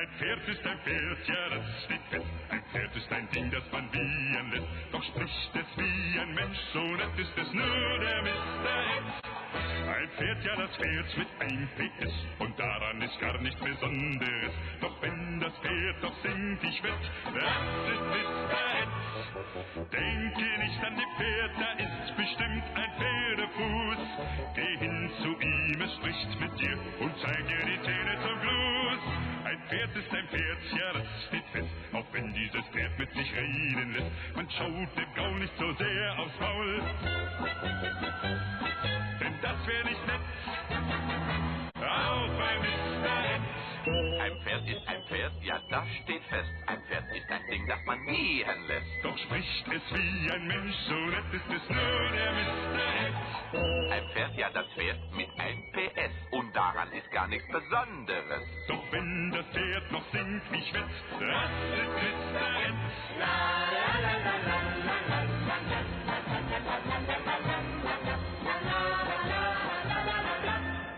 Ein Pferd ist ein Pferd, ja, das steht fest. Ein Pferd ist ein Ding, das man wiehern lässt. Doch spricht es wie ein Mensch, so nett ist es nur der Mr. Ed. Ein Pferd, ja, das fährt mit 1 PS und daran ist gar nichts Besonderes. Doch wenn das Pferd doch singt, ich wett, das ist Mr. Ed. Denke nicht an die Pferd, da ist bestimmt ein Pferdefuß. Geh hin zu ihm, es spricht mit dir und zeig dir die Zähne zum Gruß. Ein Pferd ist ein Pferd, ja, das steht fest, auch wenn dieses Pferd mit sich reden lässt. Man schaut dem Gaul nicht so sehr aufs Maul, denn das wäre nicht nett, auch bei Mr. Ed. Ein Pferd ist ein Pferd, ja, das steht fest. Ein Pferd ist ein Ding, das man wiehern lässt. Doch spricht es wie ein Mensch, so nett ist es nur der Mr. Ed. Ein Pferd, ja, das fährt mit 1 PS und daran ist gar nichts Besonderes. Doch wenn das Pferd noch singt, ich wett, das ist Mr. Ed.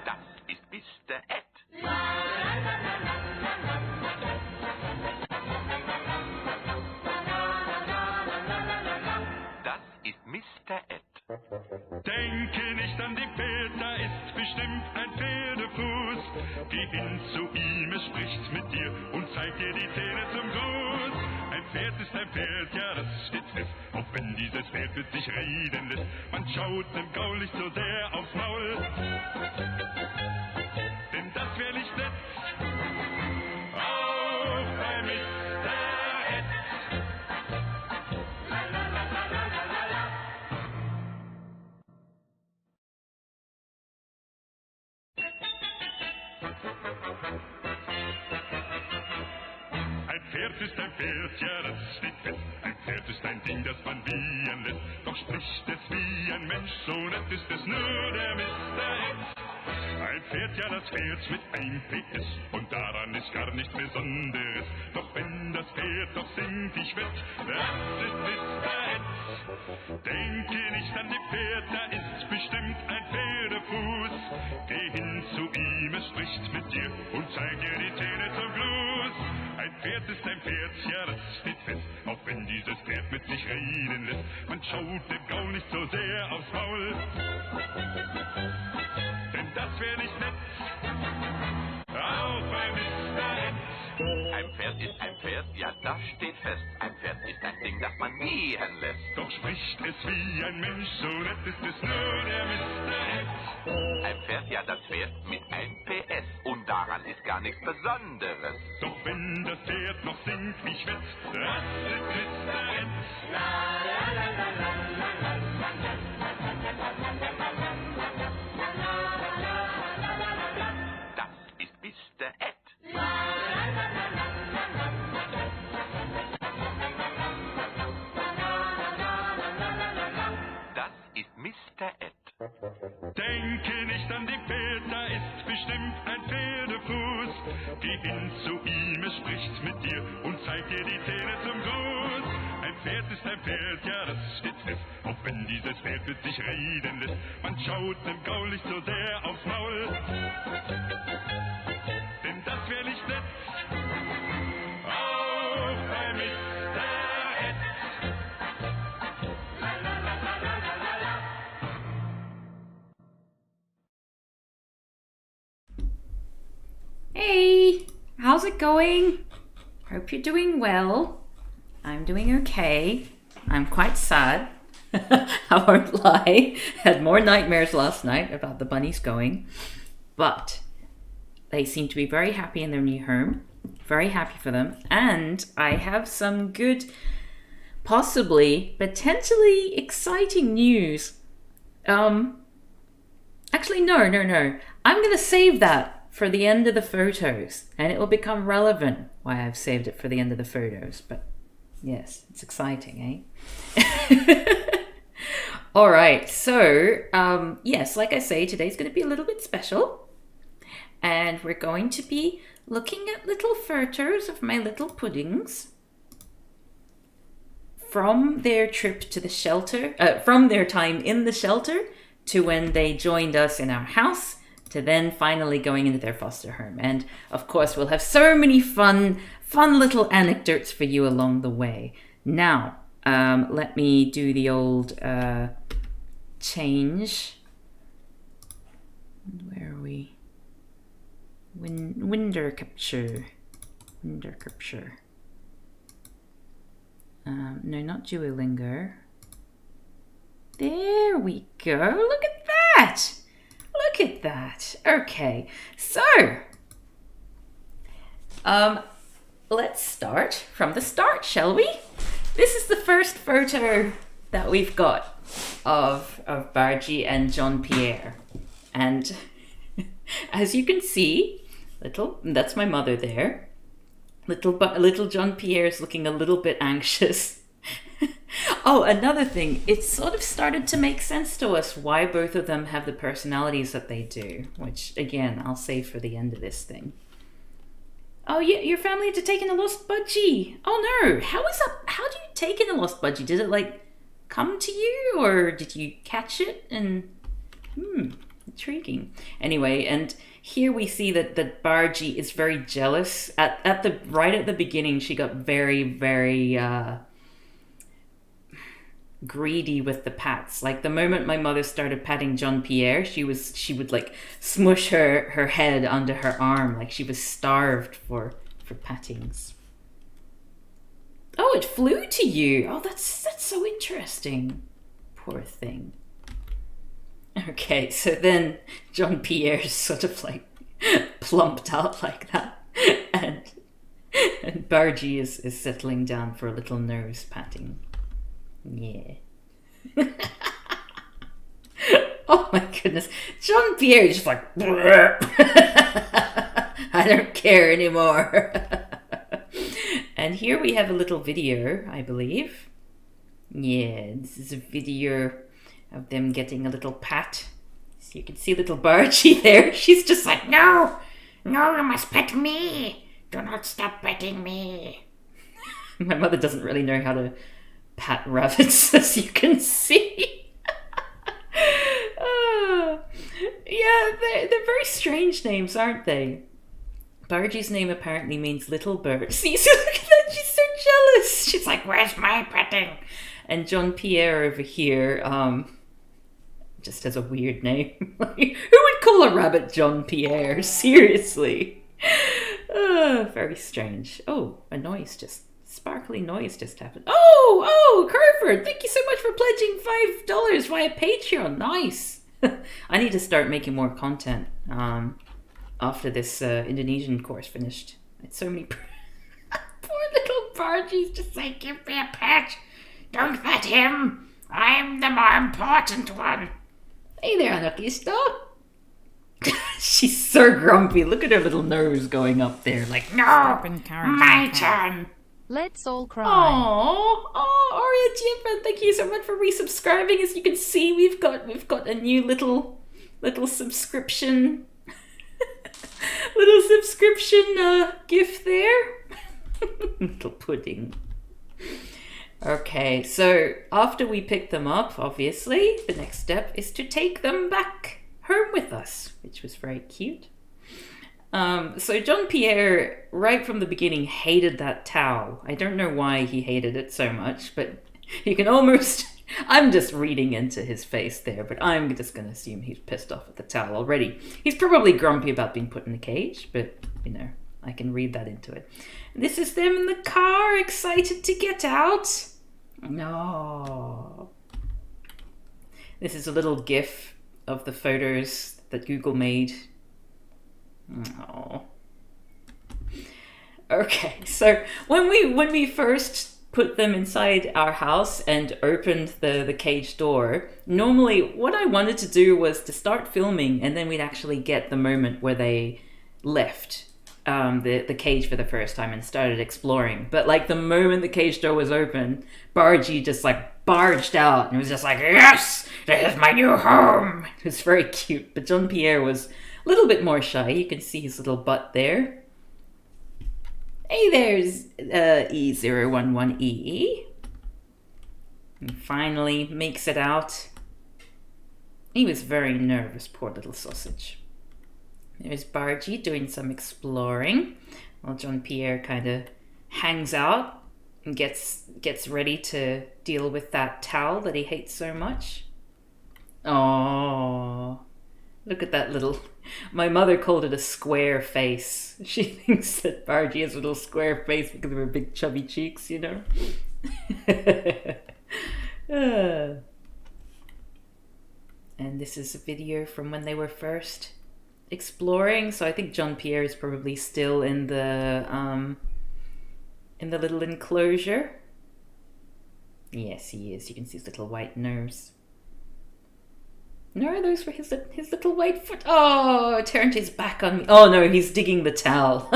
Das ist Mr. Ed. Das ist Mr. Ed. Denke nicht an die Pferd, da ist bestimmt ein Pferdefuß. Geh hin zu ihm, es spricht mit dir und zeigt dir die Zähne zum Gruß. Ein Pferd ist ein Pferd, ja, das steht fest, auch wenn dieses Pferd mit sich reden lässt. Man schaut dem Gaul nicht so sehr aufs Maul, denn das wäre nicht nett, auch bei Mr. Ed. Ein Pferd ist ein Pferd, ja, das steht fest. Ein Pferd ist ein Ding, das man wiehern lässt. Doch spricht es wie ein Mensch, so nett ist es nur der Mr. Ed. Ein Pferd, ja, das fährt mit 1 PS und daran ist gar nichts Besonderes. Doch wenn das Pferd doch singt, ich wett, das ist Mr. Ed. Denke nicht an die Pferd, da ist bestimmt ein Pferdefuß. Geh hin zu ihm, es spricht mit dir und zeig dir die Zähne zum Gruß. Ein Pferd ist ein Pferd, ja, das steht fest, auch wenn dieses Pferd mit sich reden lässt. Man schaut dem Gaul nicht so sehr aufs Maul, denn das wäre nicht nett, auch bei Mr. Ed. Ein Pferd ist ein Pferd, ja, das steht fest. Ein Pferd ist ein Ding, das man wiehern lässt. Doch spricht es wie ein Mensch, so nett ist es nur der Mr. Ed. Ein Pferd, ja, das fährt mit 1 PS und daran ist gar nichts Besonderes. Doch wenn das Pferd noch singt, ich wett, das ist Mr. Ed. Das ist Mr. Ed. Das ist Mr. Ed. Denke nicht an die Pferd, da ist bestimmt ein Pferdefuß. Geh hin zu ihm, es spricht mit dir und zeig dir die Zähne zum Gruß. Ein Pferd ist ein Pferd, ja, das steht fest, auch wenn dieses Pferd mit sich reden lässt. Man schaut dem Gaul nicht so sehr aufs Maul, denn das wäre nicht nett, auch bei Mr. Ed. Hey, how's it going? Hope you're doing well. I'm doing okay. I'm quite sad. I won't lie. Had more nightmares last night about the bunnies going. But they seem to be very happy in their new home. Very happy for them. And I have some good, possibly, potentially exciting news. Actually, no. I'm going to save that for the end of the photos, and it will become relevant why I've saved it for the end of the photos. But yes, it's exciting, eh? All right, so yes, like I say, today's going to be a little bit special, and we're going to be looking at little photos of my little puddings from their trip to the shelter, from their time in the shelter to when they joined us in our house to then finally going into their foster home. And of course, we'll have so many fun little anecdotes for you along the way. Now, let me do the old change. Where are we? Window capture. No, not Duolingo. There we go. Look at that. Look at that. Okay, so let's start from the start, shall we? This is the first photo that we've got of Bargy and Jean-Pierre. And as you can see, that's my mother there. Little Jean-Pierre is looking a little bit anxious. Oh, another thing, it sort of started to make sense to us why both of them have the personalities that they do, which again, I'll save for the end of this thing. Oh, yeah, your family had to take in a lost budgie. Oh no, how do you take in a lost budgie? Did it like come to you, or did you catch it? And intriguing. Anyway, and here we see that Bargy is very jealous. Right at the beginning, she got very, very greedy with the pats. Like the moment my mother started patting Jean-Pierre, she would like smush her head under her arm, like she was starved for pattings. Oh, it flew to you. Oh, that's so interesting. Poor thing. Okay, so then Jean-Pierre sort of like plumped out like that, and Bargy is settling down for a little nose patting. Yeah. Oh my goodness. Jean-Pierre is just like, I don't care anymore. And here we have a little video, I believe. Yeah, this is a video of them getting a little pat. So you can see little Bargy there. She's just like, no, you must pet me. Do not stop petting me. My mother doesn't really know how to pat rabbits, as you can see. Yeah, they're very strange names, aren't they? Bargy's name apparently means little bird. See, so look at that, she's so jealous. She's like, where's my petting? And Jean-Pierre over here, just has a weird name. Who would call a rabbit Jean-Pierre? Seriously. Very strange. Oh, sparkly noise just happened. Oh, Crawford, thank you so much for pledging $5 via Patreon. Nice. I need to start making more content after this Indonesian course finished. It's so many poor little Bargy's just like, give me a pet. Don't pet him. I'm the more important one. Hey there, Anarchista. She's so grumpy. Look at her little nose going up there. Like, no, my turn. Let's all cry. Oh, Aria Jimpa, thank you so much for resubscribing. As you can see, we've got a new little subscription gift there. Little pudding. Okay, so after we pick them up, obviously, the next step is to take them back home with us, which was very cute. So Jean-Pierre, right from the beginning, hated that towel. I don't know why he hated it so much, but you can almost... I'm just reading into his face there, but I'm just going to assume he's pissed off at the towel already. He's probably grumpy about being put in a cage, but, I can read that into it. This is them in the car, excited to get out. No. This is a little GIF of the photos that Google made. Oh. Okay, so when we first put them inside our house and opened the cage door, normally what I wanted to do was to start filming, and then we'd actually get the moment where they left the cage for the first time and started exploring. But like the moment the cage door was open, Bargy just like barged out and was just like, yes, this is my new home. It was very cute. But Jean-Pierre was a little bit more shy. You can see his little butt there. Hey, there's E011E. And finally makes it out. He was very nervous, poor little sausage. There's Bargy doing some exploring, while Jean-Pierre kind of hangs out and gets ready to deal with that towel that he hates so much. Oh, look at that little... My mother called it a square face. She thinks that Bargy has a little square face because of her big chubby cheeks, you know? And this is a video from when they were first exploring. So I think Jean-Pierre is probably still in the little enclosure. Yes, he is. You can see his little white nose. No, those were his little white foot. Oh, turned his back on me. Oh no, he's digging the towel.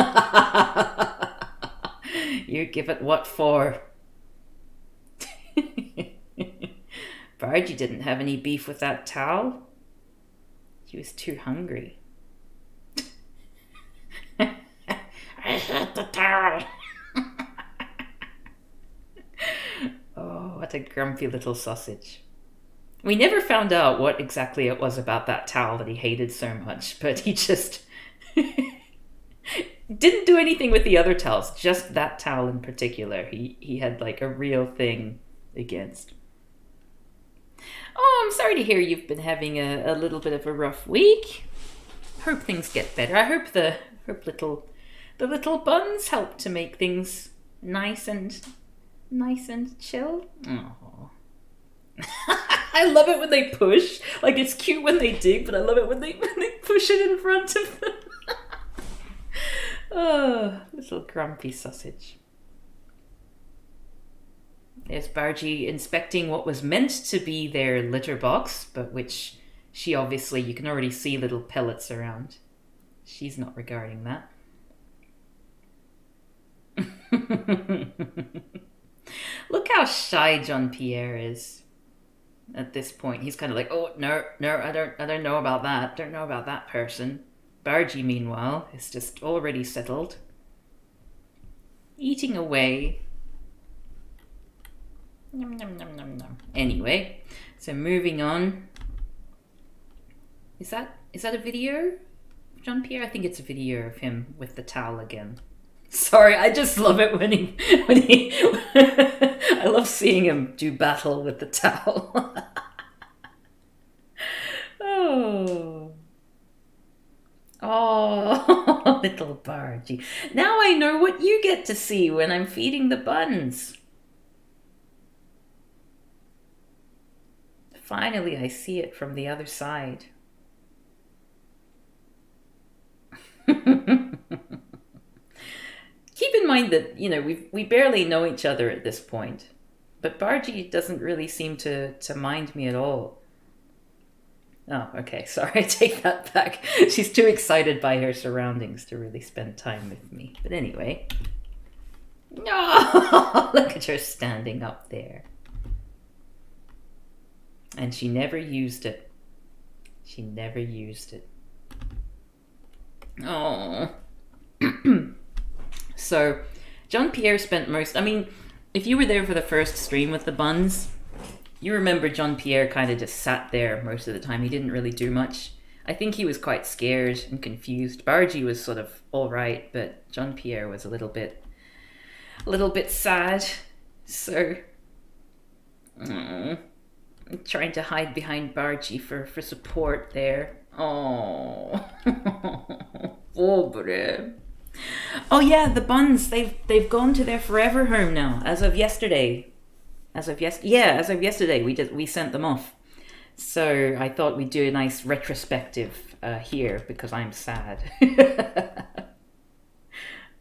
You give it what for? Bargy didn't have any beef with that towel. He was too hungry. I hate the towel. Oh, what a grumpy little sausage. We never found out what exactly it was about that towel that he hated so much, but he just didn't do anything with the other towels, just that towel in particular. He had like a real thing against. Oh, I'm sorry to hear you've been having a little bit of a rough week. Hope things get better. I hope the little buns help to make things nice and chill. Oh. I love it when they push. Like, it's cute when they dig, but I love it when they push it in front of them. Oh, little grumpy sausage. There's Bargy inspecting what was meant to be their litter box, but which she obviously, you can already see little pellets around. She's not regarding that. Look how shy Jean-Pierre is at this point. He's kind of like, oh, no, I don't know about that. Don't know about that person. Bargy, meanwhile, is just already settled. Eating away. Nom, nom, nom, nom, nom. Anyway, so moving on. Is that a video of Jean-Pierre? I think it's a video of him with the towel again. Sorry, I just love it when he I love seeing him do battle with the towel. Oh, little Bargy. Now I know what you get to see when I'm feeding the buns. Finally, I see it from the other side. Keep in mind that, you know, we barely know each other at this point. But Bargy doesn't really seem to mind me at all. Oh, okay, sorry, I take that back. She's too excited by her surroundings to really spend time with me. But anyway. Oh, look at her standing up there. And she never used it. She never used it. Oh. So, Jean-Pierre spent if you were there for the first stream with the buns, you remember Jean-Pierre kind of just sat there most of the time. He didn't really do much. I think he was quite scared and confused. Bargy was sort of all right, but Jean-Pierre was a little bit sad. So, trying to hide behind Bargy for support there. Oh, pobre. Oh yeah, the buns, they've gone to their forever home now, as of yesterday. As of yesterday, we sent them off. So I thought we'd do a nice retrospective here, because I'm sad.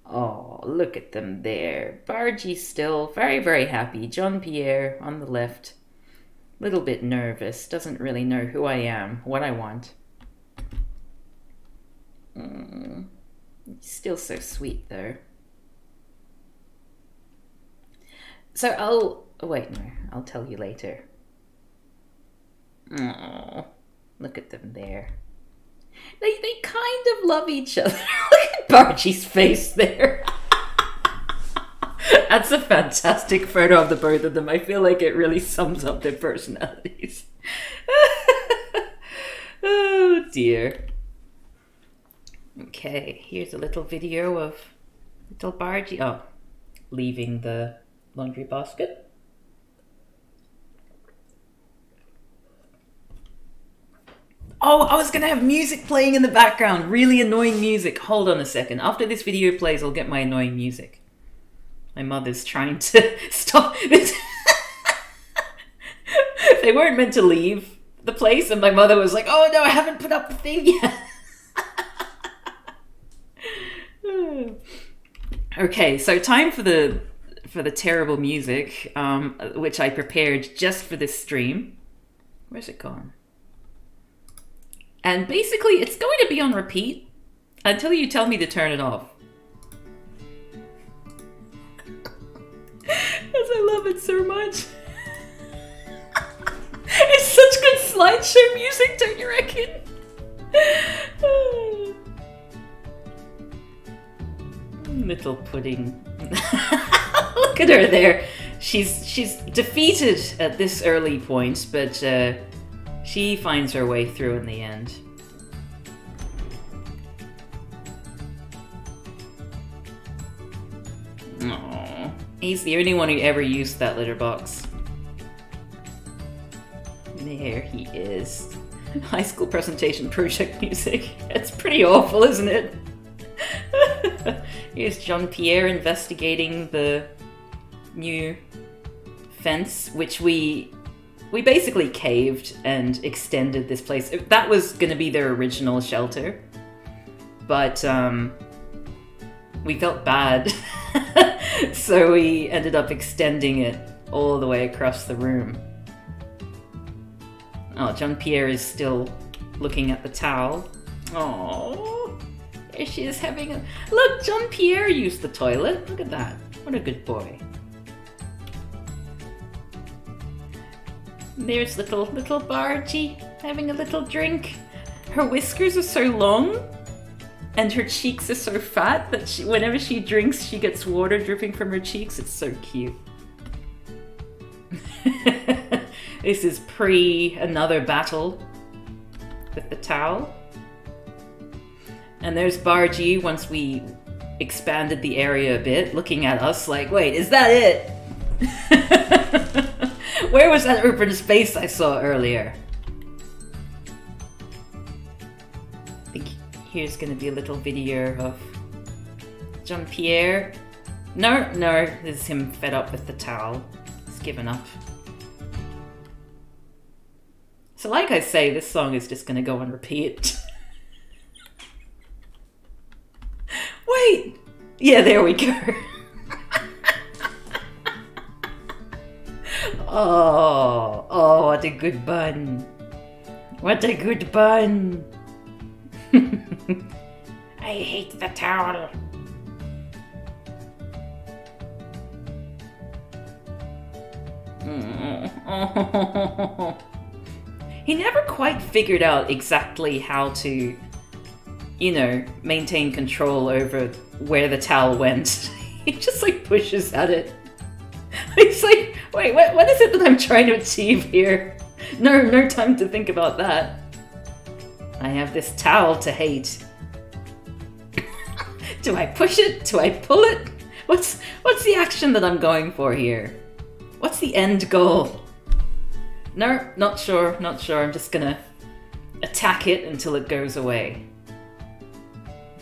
Oh, look at them there. Bargy's still very, very happy. Jean-Pierre on the left, little bit nervous, doesn't really know who I am, what I want. Still so sweet though. So I'll tell you later. Oh, look at them there. They kind of love each other. Look at Bargy's face there. That's a fantastic photo of the both of them. I feel like it really sums up their personalities. Oh dear. Okay, here's a little video of little Bargy. Oh, leaving the laundry basket. Oh, I was gonna have music playing in the background. Really annoying music. Hold on a second. After this video plays, I'll get my annoying music. My mother's trying to stop this. They weren't meant to leave the place, and my mother was like, "Oh no, I haven't put up the thing yet." Okay, so time for the terrible music, which I prepared just for this stream. Where's it gone? And basically, it's going to be on repeat until you tell me to turn it off. Because I love it so much. It's such good slideshow music, don't you reckon? Little pudding. Look at her there. She's defeated at this early point, but she finds her way through in the end. Aww. He's the only one who ever used that litter box. There he is. High school presentation project music. It's pretty awful, isn't it? Here's Jean-Pierre investigating the new fence, which we basically caved and extended this place. That was going to be their original shelter, but we felt bad, so we ended up extending it all the way across the room. Oh, Jean-Pierre is still looking at the towel. Oh, there she is having a... Look, Jean-Pierre used the toilet. Look at that. What a good boy. There's little Bargy having a little drink. Her whiskers are so long and her cheeks are so fat that whenever she drinks, she gets water dripping from her cheeks. It's so cute. This is pre another battle with the towel. And there's Bargy once we expanded the area a bit, looking at us like, wait, is that it? Where was that open space I saw earlier? I think here's going to be a little video of Jean-Pierre. No, this is him fed up with the towel. He's given up. So like I say, this song is just going to go on repeat. Wait! Yeah, there we go. Oh, what a good bun. What a good bun. I hate the towel. Oh. He never quite figured out exactly how to, you know, maintain control over where the towel went. He just like pushes at it. He's like, wait, what is it that I'm trying to achieve here? No time to think about that. I have this towel to hate. Do I push it? Do I pull it? What's the action that I'm going for here? What's the end goal? No, not sure. I'm just gonna attack it until it goes away.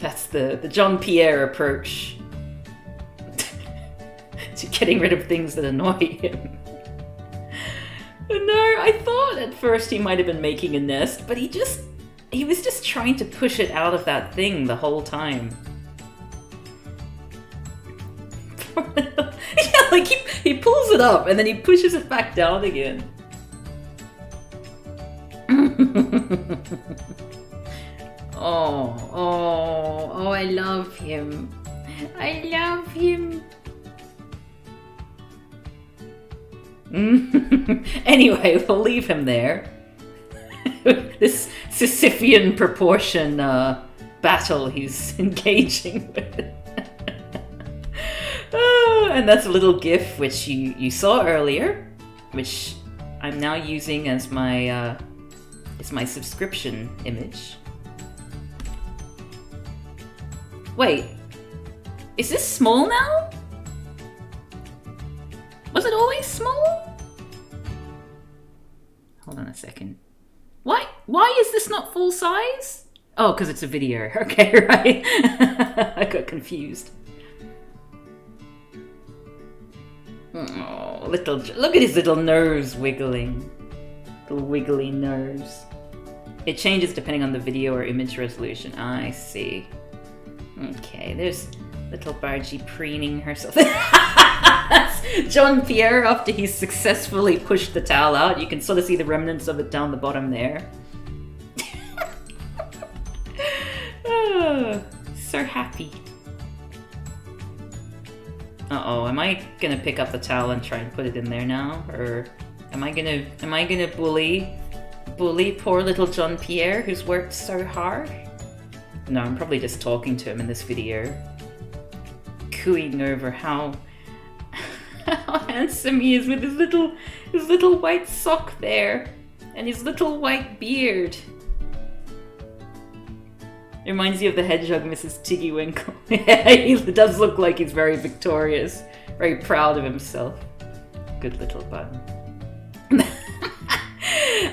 That's the Jean-Pierre approach to getting rid of things that annoy him. No, I thought at first he might have been making a nest, but he was just trying to push it out of that thing the whole time. Yeah, like he pulls it up and then he pushes it back down again. Oh, I love him. I love him. Anyway, we'll leave him there. This Sisyphean proportion battle he's engaging with. And that's a little GIF which you saw earlier, which I'm now using as my subscription image. Wait, is this small now? Was it always small? Hold on a second. Why is this not full size? Oh, because it's a video. Okay, right. I got confused. Oh, look at his little nose wiggling. Little wiggly nose. It changes depending on the video or image resolution. I see. Okay, there's little Bargy preening herself. John Pierre, after he's successfully pushed the towel out, you can sort of see the remnants of it down the bottom there. Oh, so happy. Uh-oh, am I gonna pick up the towel and try and put it in there now? Or am I gonna bully poor little John Pierre who's worked so hard? No, I'm probably just talking to him in this video. Cooing over how handsome he is with his little white sock there and his little white beard. It reminds you of the hedgehog, Mrs. Tiggy Winkle. He does look like he's very victorious, very proud of himself. Good little bun.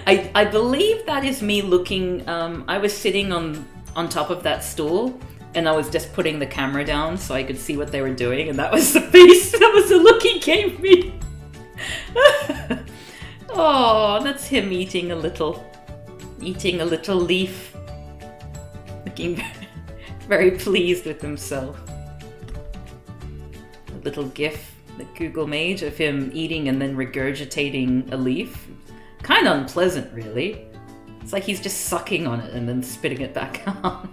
I believe that is me looking. I was sitting on top of that stool, and I was just putting the camera down so I could see what they were doing, and that was the face. That was the look he gave me. Oh, that's him eating a little leaf. Looking very pleased with himself. A little gif that Google made of him eating and then regurgitating a leaf. Kind of unpleasant, really. It's like he's just sucking on it and then spitting it back out.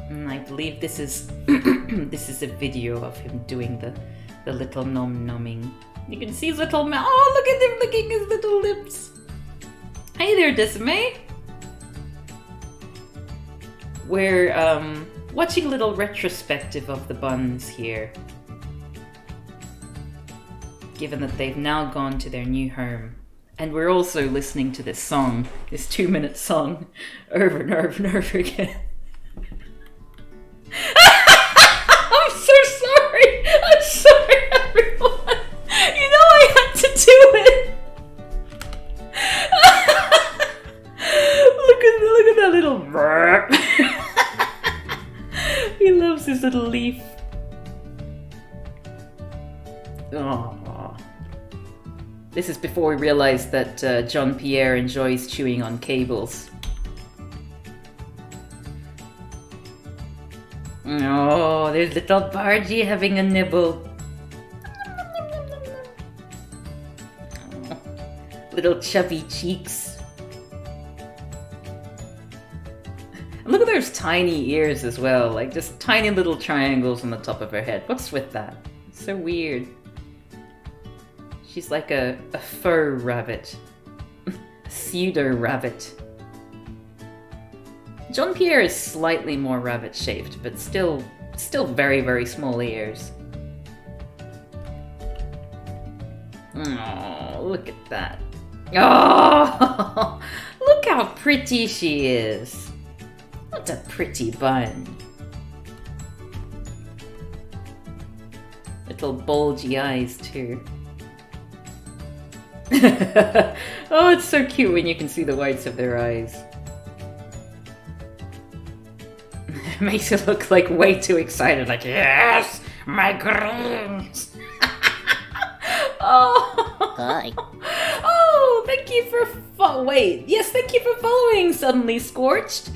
And I believe this is this is a video of him doing the little nom-nomming. You can see his little mouth. Oh, look at him licking his little lips. Hey there, Decime. We're watching a little retrospective of the Buns here, given that they've now gone to their new home. And we're also listening to this song, this 2-minute song, over and over and over again. I'm so sorry! I'm sorry, everyone! You know I had to do it! Look at that little... He loves his little leaf. Oh. This is before we realized that John Pierre enjoys chewing on cables. Oh, there's little Bargy having a nibble. Oh, little chubby cheeks. And look at those tiny ears as well, like just tiny little triangles on the top of her head. What's with that? It's so weird. She's like a fur rabbit. A pseudo rabbit. John Pierre is slightly more rabbit-shaped, but still very, very small ears. Oh, look at that. Oh, look how pretty she is. What a pretty bun. Little bulgy eyes, too. Oh, it's so cute when you can see the whites of their eyes. It makes it look like way too excited, like, yes, my greens. Oh. Hi. Oh, thank you for thank you for following Suddenly Scorched.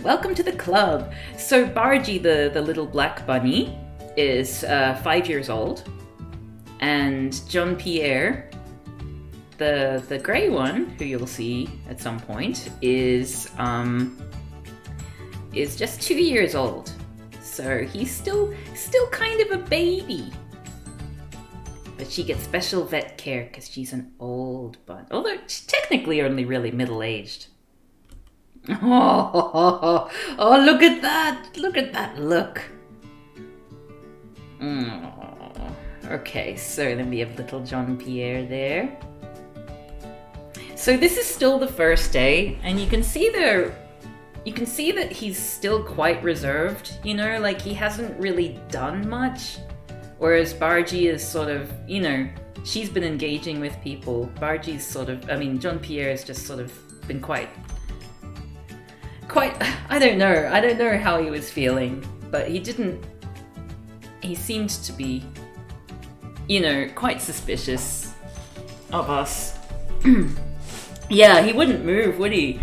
Welcome to the club. So Bargy, the little black bunny, is 5 years old, and John Pierre, the grey one, who you'll see at some point, is just 2 years old. So he's still kind of a baby. But she gets special vet care because she's an old bun. Although she's technically only really middle-aged. Oh, look at that! Look at that look! Oh. Okay, so then we have little John Pierre there. So this is still the first day, and you can see you can see that he's still quite reserved, you know, like he hasn't really done much. Whereas Bargy is sort of, you know, she's been engaging with people. Bargy's sort of, I mean, Jean-Pierre has just sort of been quite, I don't know how he was feeling, but he seemed to be, you know, quite suspicious of us. Yeah, he wouldn't move, would he?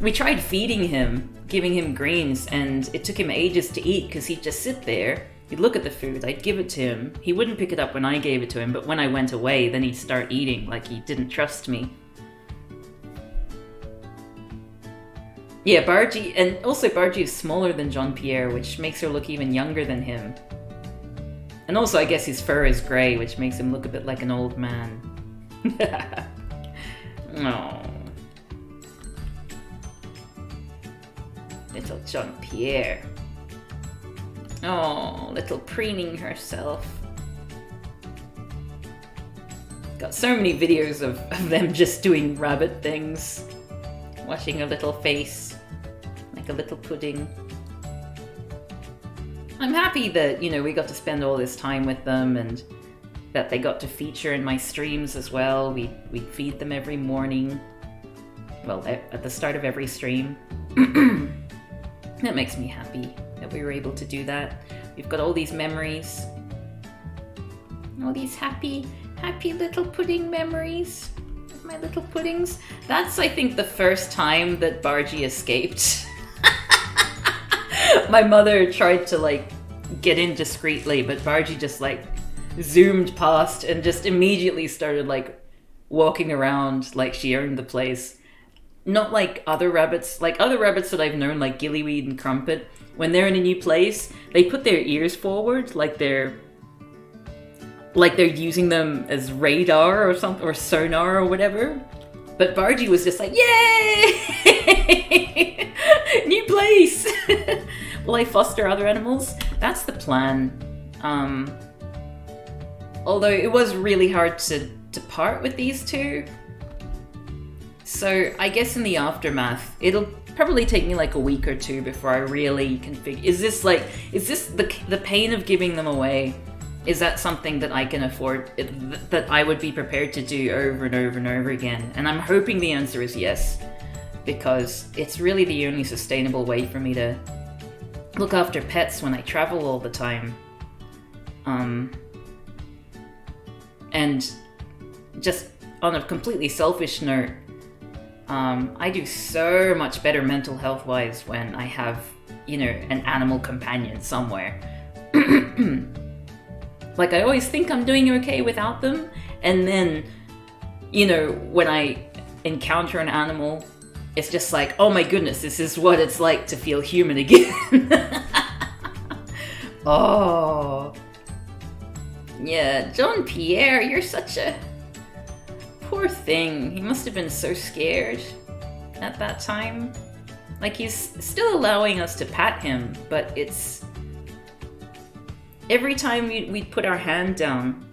We tried feeding him, giving him greens, and it took him ages to eat because he'd just sit there. He'd look at the food, I'd give it to him. He wouldn't pick it up when I gave it to him, but when I went away, then he'd start eating like he didn't trust me. Yeah, Bargy, and also Bargy is smaller than Jean-Pierre, which makes her look even younger than him. And also, I guess his fur is grey, which makes him look a bit like an old man. Oh. Little Jean-Pierre. Oh, little preening herself. Got so many videos of them just doing rabbit things. Washing a little face. Like a little pudding. I'm happy that, you know, we got to spend all this time with them and that they got to feature in my streams as well. We'd feed them every morning. Well, at the start of every stream. That makes me happy that we were able to do that. We've got all these memories. All these happy little pudding memories of my little puddings. That's, I think, the first time that Bargy escaped. My mother tried to, like, get in discreetly, but Bargy just, like, zoomed past and just immediately started, like, walking around like she owned the place. Not like other rabbits that I've known, like Gillyweed and Crumpet. When they're in a new place, they put their ears forward, like they're using them as radar or something, or sonar or whatever. But Bargy was just like, yay! New place! Will I foster other animals? That's the plan. Although it was really hard to part with these two. So I guess in the aftermath, it'll probably take me like a week or two before I really can figure, is this the pain of giving them away? Is that something that I can afford, that I would be prepared to do over and over and over again? And I'm hoping the answer is yes, because it's really the only sustainable way for me to look after pets when I travel all the time. And just on a completely selfish note, I do so much better mental health-wise when I have, you know, an animal companion somewhere. Like, I always think I'm doing okay without them, and then, you know, when I encounter an animal, it's just like, oh my goodness, this is what it's like to feel human again. Oh. Yeah, Jean-Pierre, you're such a... Poor thing. He must have been so scared at that time. Like, he's still allowing us to pat him, but it's... Every time we'd put our hand down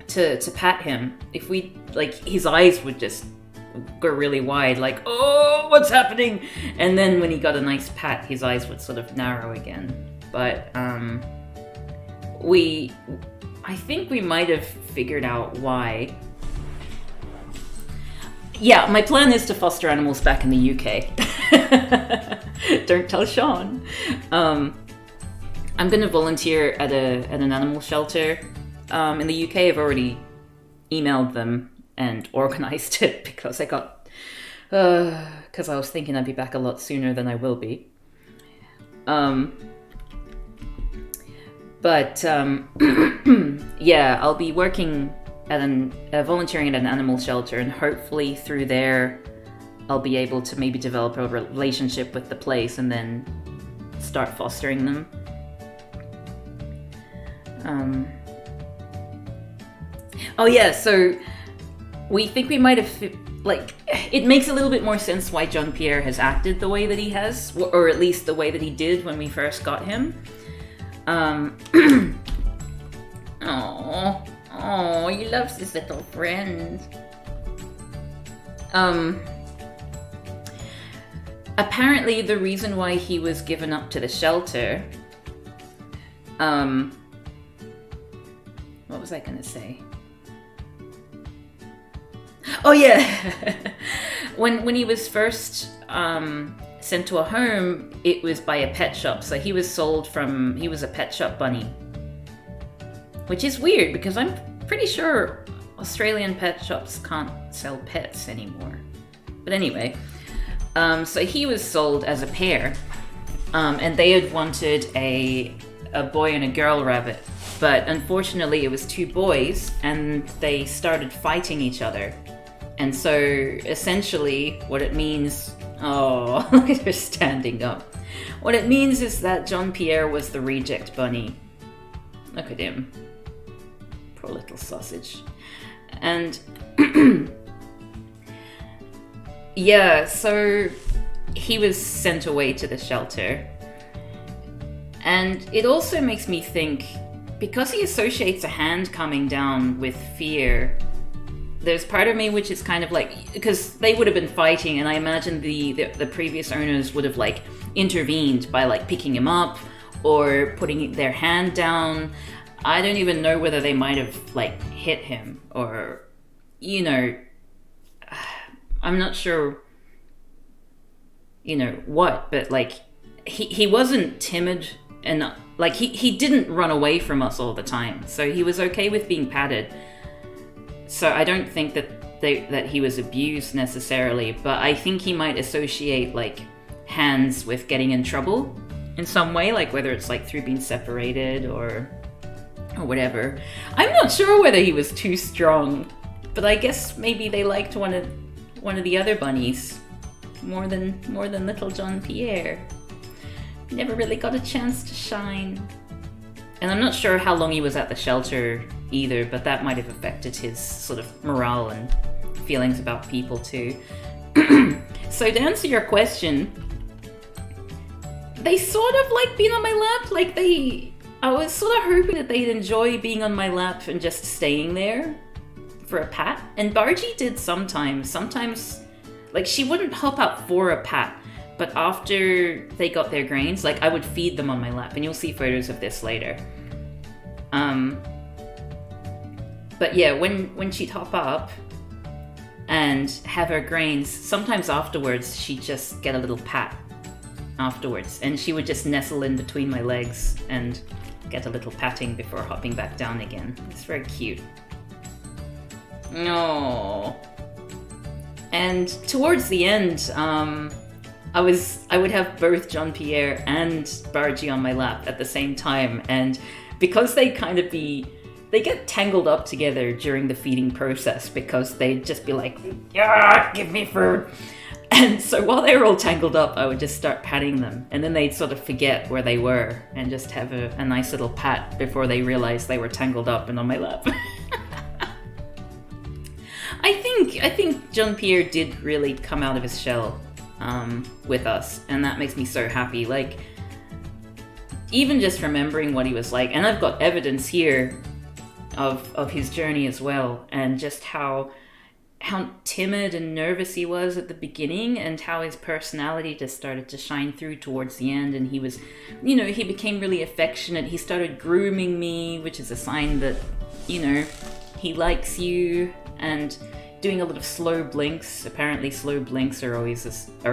to pat him, if we, like, his eyes would just go really wide, like, oh, what's happening? And then when he got a nice pat, his eyes would sort of narrow again. But, I think we might have figured out why. Yeah, my plan is to foster animals back in the UK. Don't tell Sean. I'm going to volunteer at an animal shelter in the UK. I've already emailed them and organized it because I was thinking I'd be back a lot sooner than I will be. Yeah, I'll be working at volunteering at an animal shelter, and hopefully through there I'll be able to maybe develop a relationship with the place and then start fostering them. Oh yeah, so we think we might have, like, it makes a little bit more sense why Jean-Pierre has acted the way that he has, or at least the way that he did when we first got him. Oh, he loves his little friend. apparently the reason why he was given up to the shelter, what was I gonna say? Oh yeah, when he was first sent to a home, it was by a pet shop. So he was a pet shop bunny, which is weird because I'm pretty sure Australian pet shops can't sell pets anymore. But anyway, so he was sold as a pair, and they had wanted a boy and a girl rabbit, but unfortunately it was two boys, and they started fighting each other. And so essentially what it means, oh, look at her standing up. What it means is that Jean-Pierre was the reject bunny. Look at him. Poor little sausage. And yeah, so he was sent away to the shelter. And it also makes me think, because he associates a hand coming down with fear, there's part of me which is kind of like, because they would have been fighting, and I imagine the previous owners would have like intervened by like picking him up or putting their hand down. I don't even know whether they might have like hit him or, you know, I'm not sure, you know, what, but like he wasn't timid, and like he didn't run away from us all the time, so he was okay with being patted. So I don't think that he was abused necessarily, but I think he might associate like hands with getting in trouble in some way, like whether it's like through being separated or whatever. I'm not sure whether he was too strong, but I guess maybe they liked one of the other bunnies more than little Jean-Pierre. He never really got a chance to shine. And I'm not sure how long he was at the shelter either, but that might have affected his sort of morale and feelings about people too. So to answer your question, they sort of like being on my lap. Like I was sort of hoping that they'd enjoy being on my lap and just staying there for a pat. And Bargie did sometimes. Sometimes, like, she wouldn't hop up for a pat, but after they got their grains, like, I would feed them on my lap, and you'll see photos of this later. But yeah, when she'd hop up and have her grains, sometimes afterwards she'd just get a little pat afterwards, and she would just nestle in between my legs and get a little patting before hopping back down again. It's very cute. No. And towards the end, I would have both Jean-Pierre and Bargie on my lap at the same time, and because they get tangled up together during the feeding process, because they'd just be like, yeah, give me food. And so while they were all tangled up, I would just start patting them, and then they'd sort of forget where they were and just have a nice little pat before they realized they were tangled up and on my lap. I think Jean-Pierre did really come out of his shell with us, and that makes me so happy. Like, even just remembering what he was like, and I've got evidence here of his journey as well, and just how timid and nervous he was at the beginning, and how his personality just started to shine through towards the end, and he was, you know, he became really affectionate. He started grooming me, which is a sign that, you know, he likes you, and doing a lot of slow blinks. Apparently slow blinks are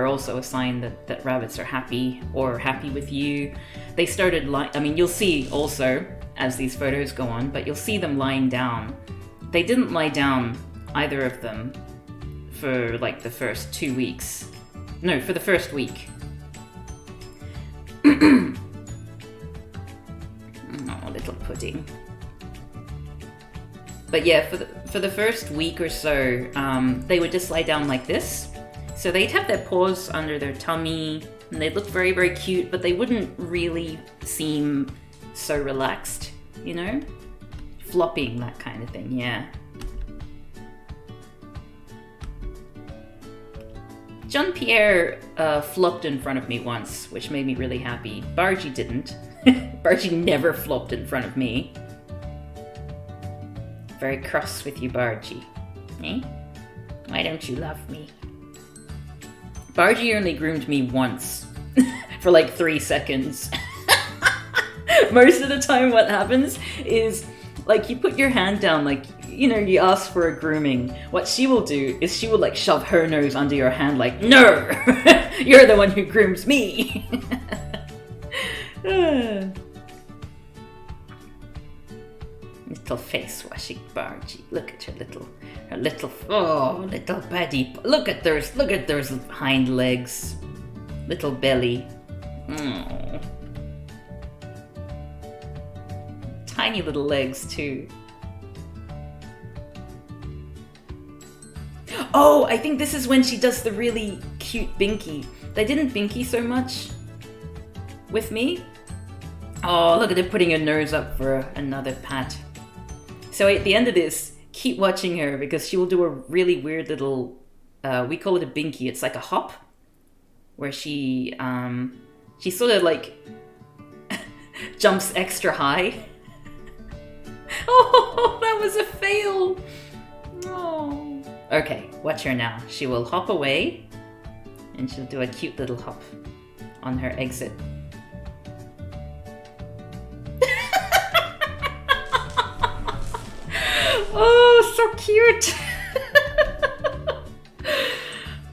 also a sign that rabbits are happy with you. They started you'll see also as these photos go on, but you'll see them lying down. They didn't lie down, either of them, for like the first 2 weeks. No, for the first week. Oh, little pudding. But yeah, for the first week or so, they would just lie down like this. So they'd have their paws under their tummy, and they'd look very, very cute, but they wouldn't really seem so relaxed, you know? Flopping, that kind of thing, yeah. Jean-Pierre flopped in front of me once, which made me really happy. Bargie didn't. Bargie never flopped in front of me. Very cross with you, Bargie. Eh? Why don't you love me? Bargy only groomed me once. For like 3 seconds. Most of the time what happens is, like, you put your hand down, like, you know, you ask for a grooming. What she will do is she will, like, shove her nose under your hand like, no! You're the one who grooms me! Little face washing Bargy. Look at her little little buddy. Look at those hind legs. Little belly. Oh. Tiny little legs too. Oh, I think this is when she does the really cute binky. They didn't binky so much with me. Oh, look at her putting her nose up for another pat. So at the end of this, keep watching her because she will do a really weird little, we call it a binky. It's like a hop where she sort of like jumps extra high. Oh, that was a fail. Oh. Okay, watch her now. She will hop away and she'll do a cute little hop on her exit. Oh, so cute!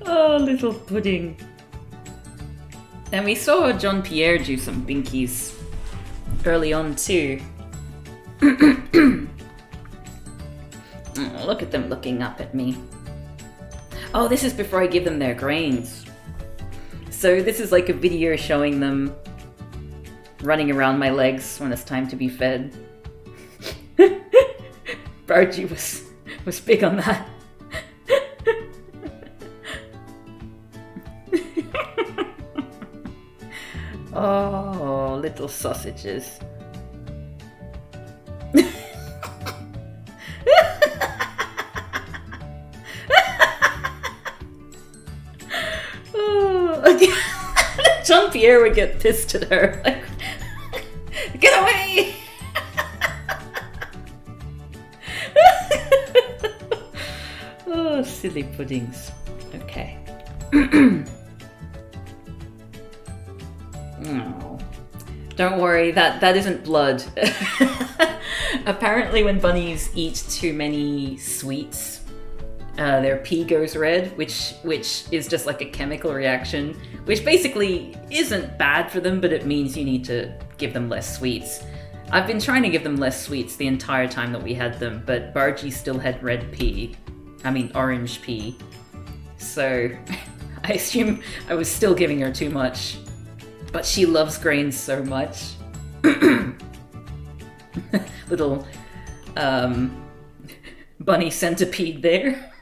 Oh, little pudding. And we saw John Pierre do some binkies early on too. Oh, look at them looking up at me. Oh, this is before I give them their grains. So this is like a video showing them running around my legs when it's time to be fed. Bargy was big on that. Oh, little sausages. Oh, Jean Pierre would get pissed at her. Like, get away! Oh, silly puddings. Okay. Oh. Don't worry, that isn't blood. Apparently when bunnies eat too many sweets, their pee goes red, which is just like a chemical reaction, which basically isn't bad for them, but it means you need to give them less sweets. I've been trying to give them less sweets the entire time that we had them, but Bargy still had red pee. I mean orange pee. So I assume I was still giving her too much. But she loves grains so much. Little bunny centipede there.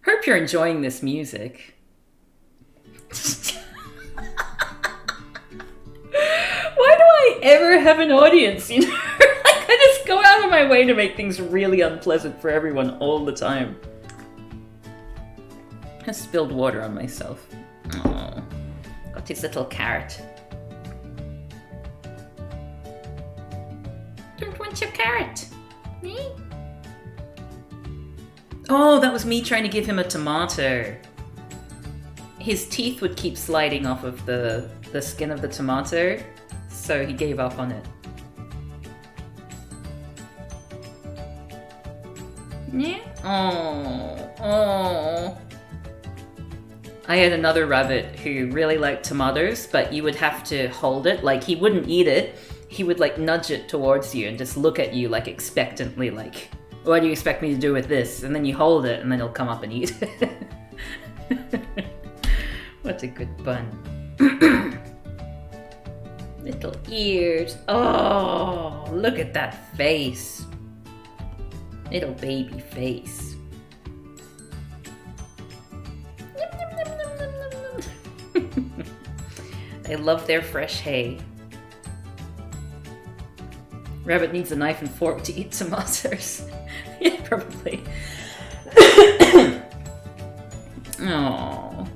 Hope you're enjoying this music. Why do I ever have an audience, you know? Like, I just go out of my way to make things really unpleasant for everyone all the time. I spilled water on myself. Oh, got his little carrot. Don't want your carrot. Me? Oh, that was me trying to give him a tomato. His teeth would keep sliding off of the skin of the tomato, so he gave up on it. Yeah. Oh. I had another rabbit who really liked tomatoes, but you would have to hold it. Like, he wouldn't eat it. He would, like, nudge it towards you and just look at you, like, expectantly, like, what do you expect me to do with this? And then you hold it, and then he'll come up and eat it. What a good bun. Little ears. Oh, look at that face. Little baby face. They love their fresh hay. Rabbit needs a knife and fork to eat tomatoes. Yeah, probably. Oh,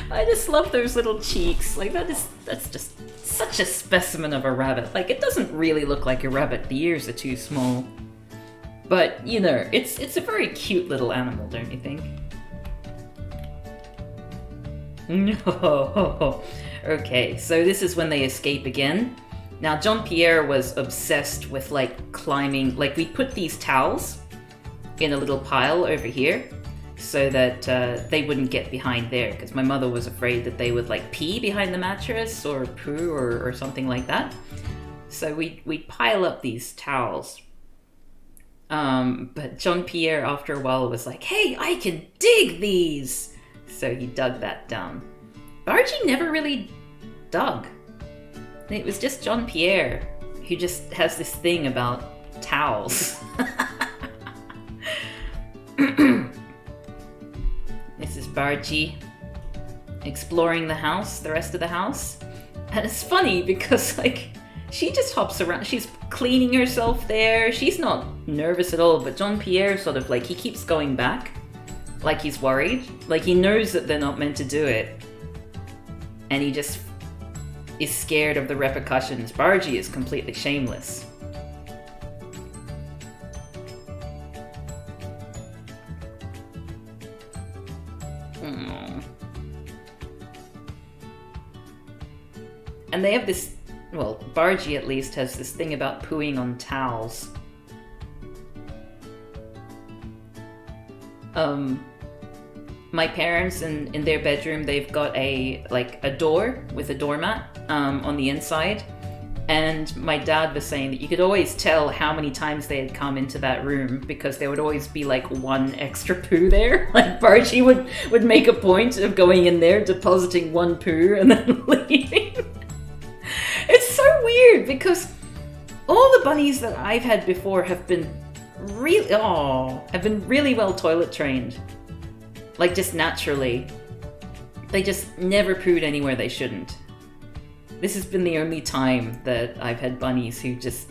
I just love those little cheeks. Like, that's just such a specimen of a rabbit. Like, it doesn't really look like a rabbit. The ears are too small. But, you know, it's a very cute little animal, don't you think? No. Okay, so this is when they escape again. Now, Jean-Pierre was obsessed with, like, climbing... Like, we put these towels in a little pile over here so that they wouldn't get behind there, because my mother was afraid that they would, like, pee behind the mattress or poo or something like that. So we'd pile up these towels. But Jean-Pierre, after a while, was like, hey, I can dig these! So he dug that down. Bargy never really dug. It was just Jean-Pierre who just has this thing about towels. This is Bargy exploring the house, the rest of the house. And it's funny because, like, she just hops around. She's cleaning herself there. She's not nervous at all, but Jean-Pierre sort of, like, he keeps going back. Like he's worried. Like he knows that they're not meant to do it. And he just is scared of the repercussions. Bargy is completely shameless. And they have this, well, Bargy at least has this thing about pooing on towels. My parents in their bedroom, they've got a door with a doormat on the inside. And my dad was saying that you could always tell how many times they had come into that room because there would always be like one extra poo there. Like Bargy would make a point of going in there, depositing one poo and then leaving. It's so weird because all the bunnies that I've had before have been really well toilet trained. Like just naturally. They just never pooed anywhere they shouldn't. This has been the only time that I've had bunnies who just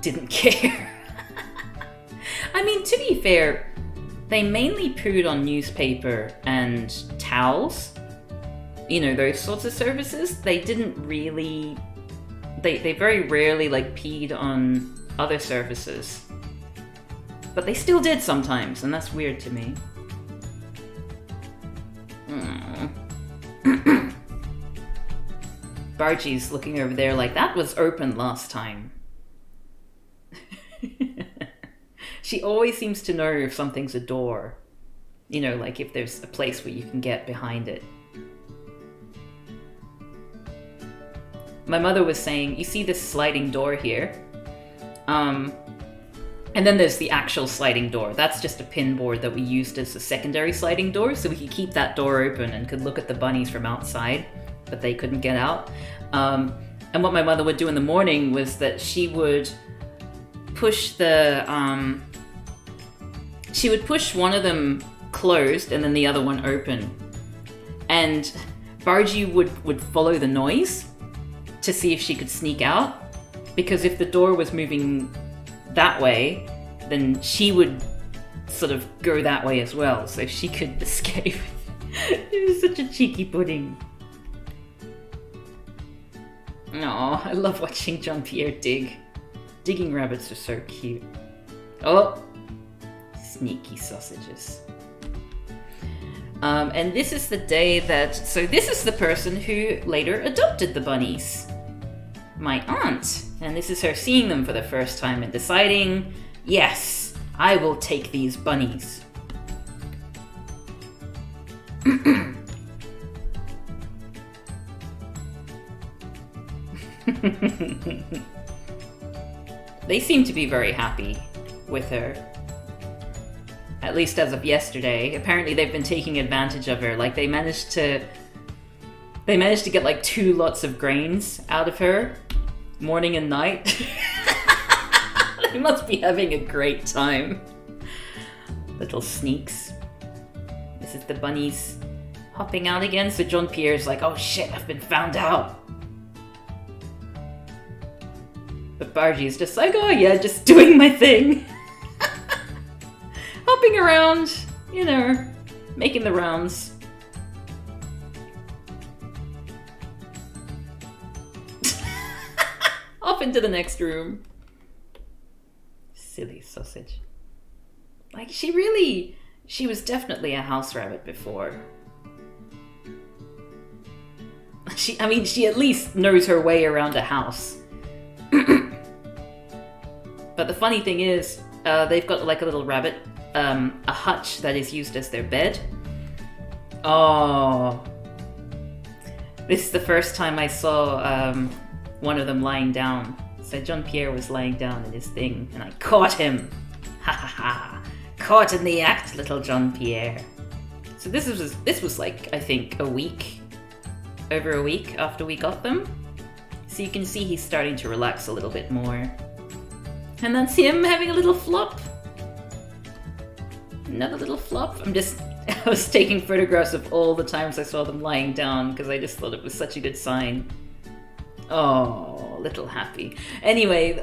didn't care. I mean, to be fair, they mainly pooed on newspaper and towels. You know, those sorts of surfaces. They didn't really... They very rarely, like, peed on other surfaces. But they still did sometimes, and that's weird to me. Bargy's looking over there like, that was open last time. She always seems to know if something's a door. You know, like if there's a place where you can get behind it. My mother was saying, you see this sliding door here? And then there's the actual sliding door. That's just a pin board that we used as a secondary sliding door, so we could keep that door open and could look at the bunnies from outside, but they couldn't get out. And what my mother would do in the morning was that she would push she would push one of them closed and then the other one open. And Bargy would follow the noise to see if she could sneak out, because if the door was moving that way, then she would sort of go that way as well, so she could escape. It was such a cheeky pudding. Aw, I love watching Jean-Pierre dig. Digging rabbits are so cute. Oh, sneaky sausages. And this is the day that... So this is the person who later adopted the bunnies. My aunt. And this is her seeing them for the first time and deciding, yes, I will take these bunnies. They seem to be very happy with her. At least as of yesterday. Apparently they've been taking advantage of her. Like they managed to get like 2 lots of grains out of her, morning and night. They must be having a great time. Little sneaks. This is the bunnies hopping out again. So Jean-Pierre's like, oh shit, I've been found out. But Bargy's just like, oh yeah, just doing my thing. Hopping around, you know, making the rounds. Off into the next room. Silly sausage. Like, she was definitely a house rabbit before. She at least knows her way around a house. But the funny thing is, they've got like a little rabbit, a hutch that is used as their bed. Oh. This is the first time I saw one of them lying down. So Jean-Pierre was lying down in his thing, and I caught him. Ha ha ha. Caught in the act, little Jean-Pierre. So this was like, I think, over a week after we got them. So you can see he's starting to relax a little bit more. And that's him having a little flop. Another little flop. I was taking photographs of all the times I saw them lying down because I just thought it was such a good sign. Oh, little happy. Anyway,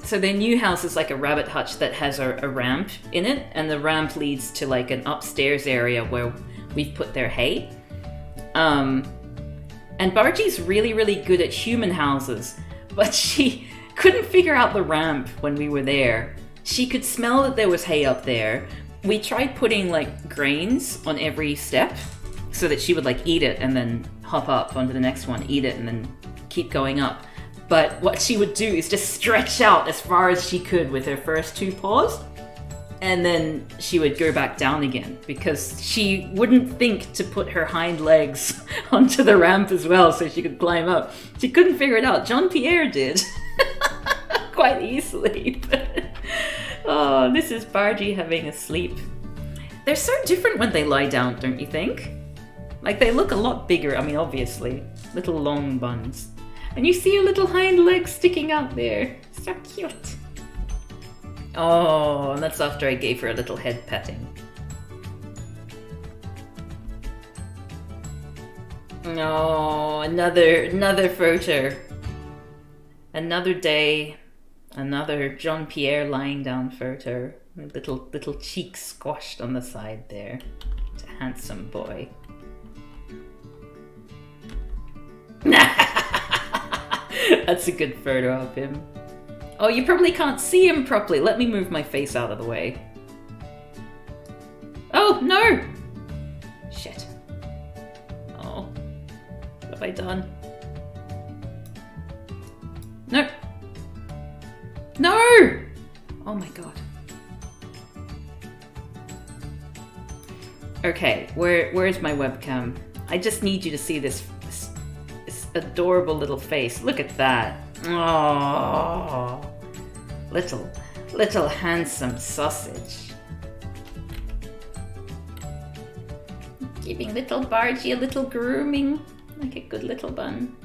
so their new house is like a rabbit hutch that has a ramp in it, and the ramp leads to like an upstairs area where we've put their hay. And Bargie's really, really good at human houses, but she couldn't figure out the ramp when we were there. She could smell that there was hay up there. We tried putting like grains on every step so that she would like eat it and then hop up onto the next one, eat it and then keep going up. But what she would do is just stretch out as far as she could with her first two paws, and then she would go back down again because she wouldn't think to put her hind legs onto the ramp as well so she could climb up. She couldn't figure it out. Jean-Pierre did quite easily. Oh, this is Bargie having a sleep. They're so different when they lie down, don't you think? Like, they look a lot bigger. I mean, obviously, little long buns. And you see a little hind leg sticking out there. So cute. Oh, and that's after I gave her a little head petting. Oh, another photo. Another day. Another Jean-Pierre lying down photo. Little cheeks squashed on the side there. It's a handsome boy. That's a good photo of him. Oh, you probably can't see him properly. Let me move my face out of the way. Oh, no! Shit. Oh. What have I done? No! No! Oh my god. Okay, where's my webcam? I just need you to see this adorable little face. Look at that. Oh, little handsome sausage. Giving little Bargie a little grooming, like a good little bun.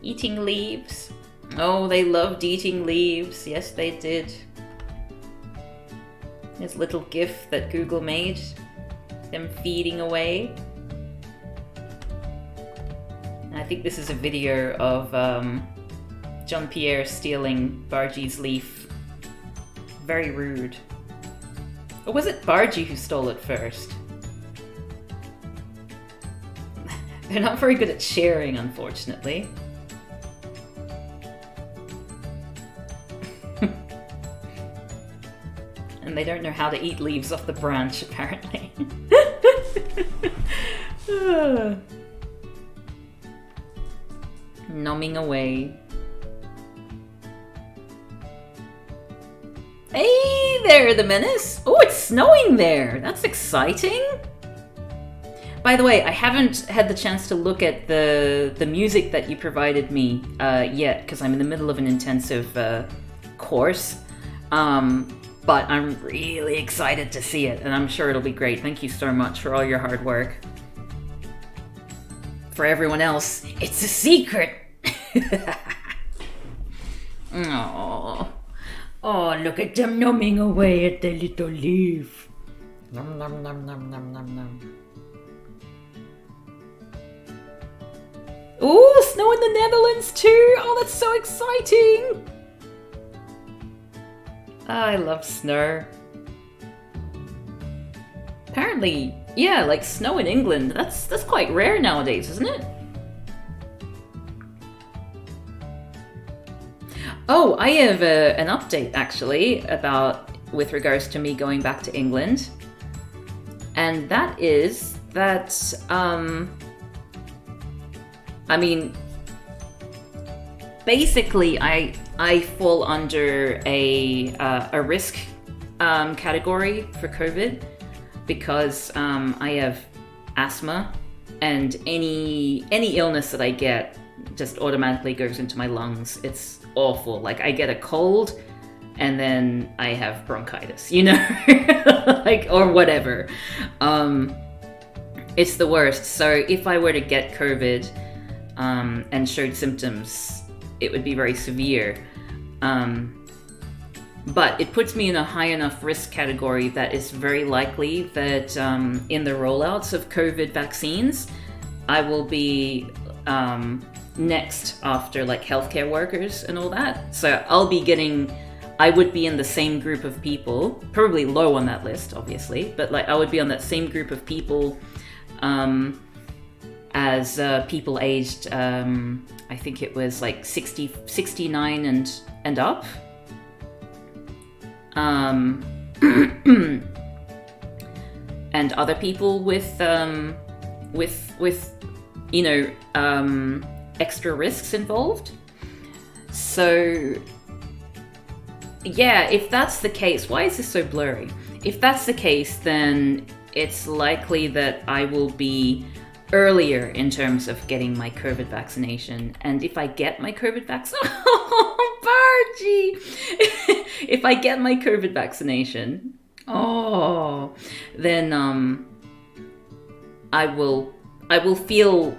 Eating leaves. Oh, they loved eating leaves. Yes, they did. This little gif that Google made. Them feeding away. I think this is a video of Jean-Pierre stealing Bargie's leaf. Very rude. Or was it Bargie who stole it first? They're not very good at sharing, unfortunately. And they don't know how to eat leaves off the branch, apparently. Numbing away. Hey there, the menace! Oh, it's snowing there! That's exciting! By the way, I haven't had the chance to look at the music that you provided me yet, because I'm in the middle of an intensive course. But I'm really excited to see it, and I'm sure it'll be great. Thank you so much for all your hard work. For everyone else, it's a secret! Oh, look at them numbing away at the little leaf. Nom nom nom nom nom nom nom. Ooh, snow in the Netherlands too! Oh, that's so exciting! I love snow. Apparently, yeah, like snow in England, that's quite rare nowadays, isn't it? Oh, I have an update actually with regards to me going back to England, and that is that I mean, basically, I fall under a risk category for COVID because I have asthma, and any illness that I get just automatically goes into my lungs. It's awful. Like, I get a cold and then I have bronchitis, you know, like, or whatever. It's the worst. So if I were to get COVID and showed symptoms, it would be very severe. But it puts me in a high enough risk category that it's very likely that in the rollouts of COVID vaccines, I will be next after like healthcare workers and all that. So I would be in the same group of people, probably low on that list, obviously, but like I would be on that same group of people as people aged, I think it was like 69 and up. And other people with you know, extra risks involved. So yeah, if that's the case, why is this so blurry? If that's the case, then it's likely that I will be earlier in terms of getting my COVID vaccination. And if I get my COVID vaccination, oh, Bargy! If I get my COVID vaccination, then I will feel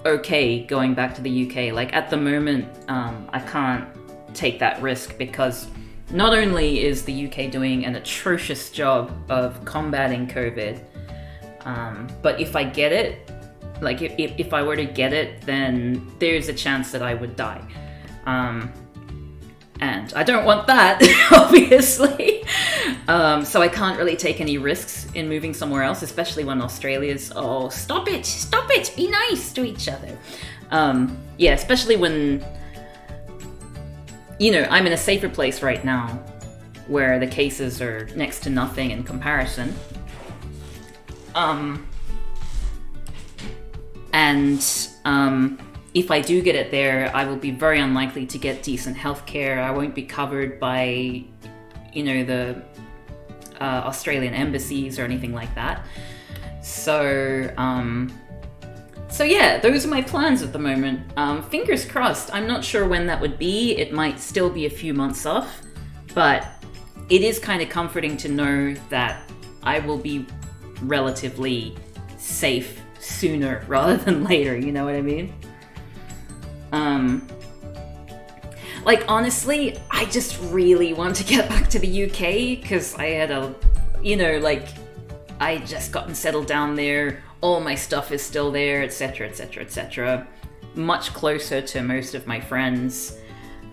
okay going back to the UK. Like at the moment, I can't take that risk because not only is the UK doing an atrocious job of combating COVID, but if I get it, like if I were to get it, then there's a chance that I would die. And I don't want that, obviously. So I can't really take any risks in moving somewhere else, especially when Australia's, oh, stop it, be nice to each other. Yeah, especially when, you know, I'm in a safer place right now where the cases are next to nothing in comparison. If I do get it there, I will be very unlikely to get decent healthcare. I won't be covered by, you know, the Australian embassies or anything like that. So yeah, those are my plans at the moment. Fingers crossed. I'm not sure when that would be. It might still be a few months off, but it is kind of comforting to know that I will be relatively safe sooner rather than later, you know what I mean? Like honestly, I just really want to get back to the UK because I had I just gotten settled down there, all my stuff is still there, etc, etc, etc. Much closer to most of my friends.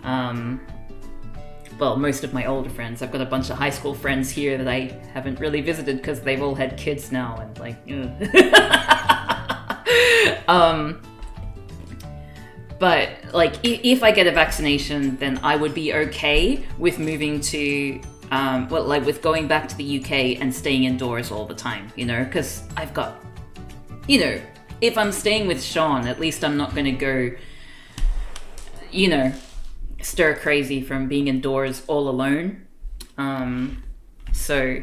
Well, most of my older friends. I've got a bunch of high school friends here that I haven't really visited because they've all had kids now and like, but like if I get a vaccination, then I would be okay with moving to with going back to the UK and staying indoors all the time, you know, because I've got, you know, if I'm staying with Sean, at least I'm not going to go, you know, stir crazy from being indoors all alone. So,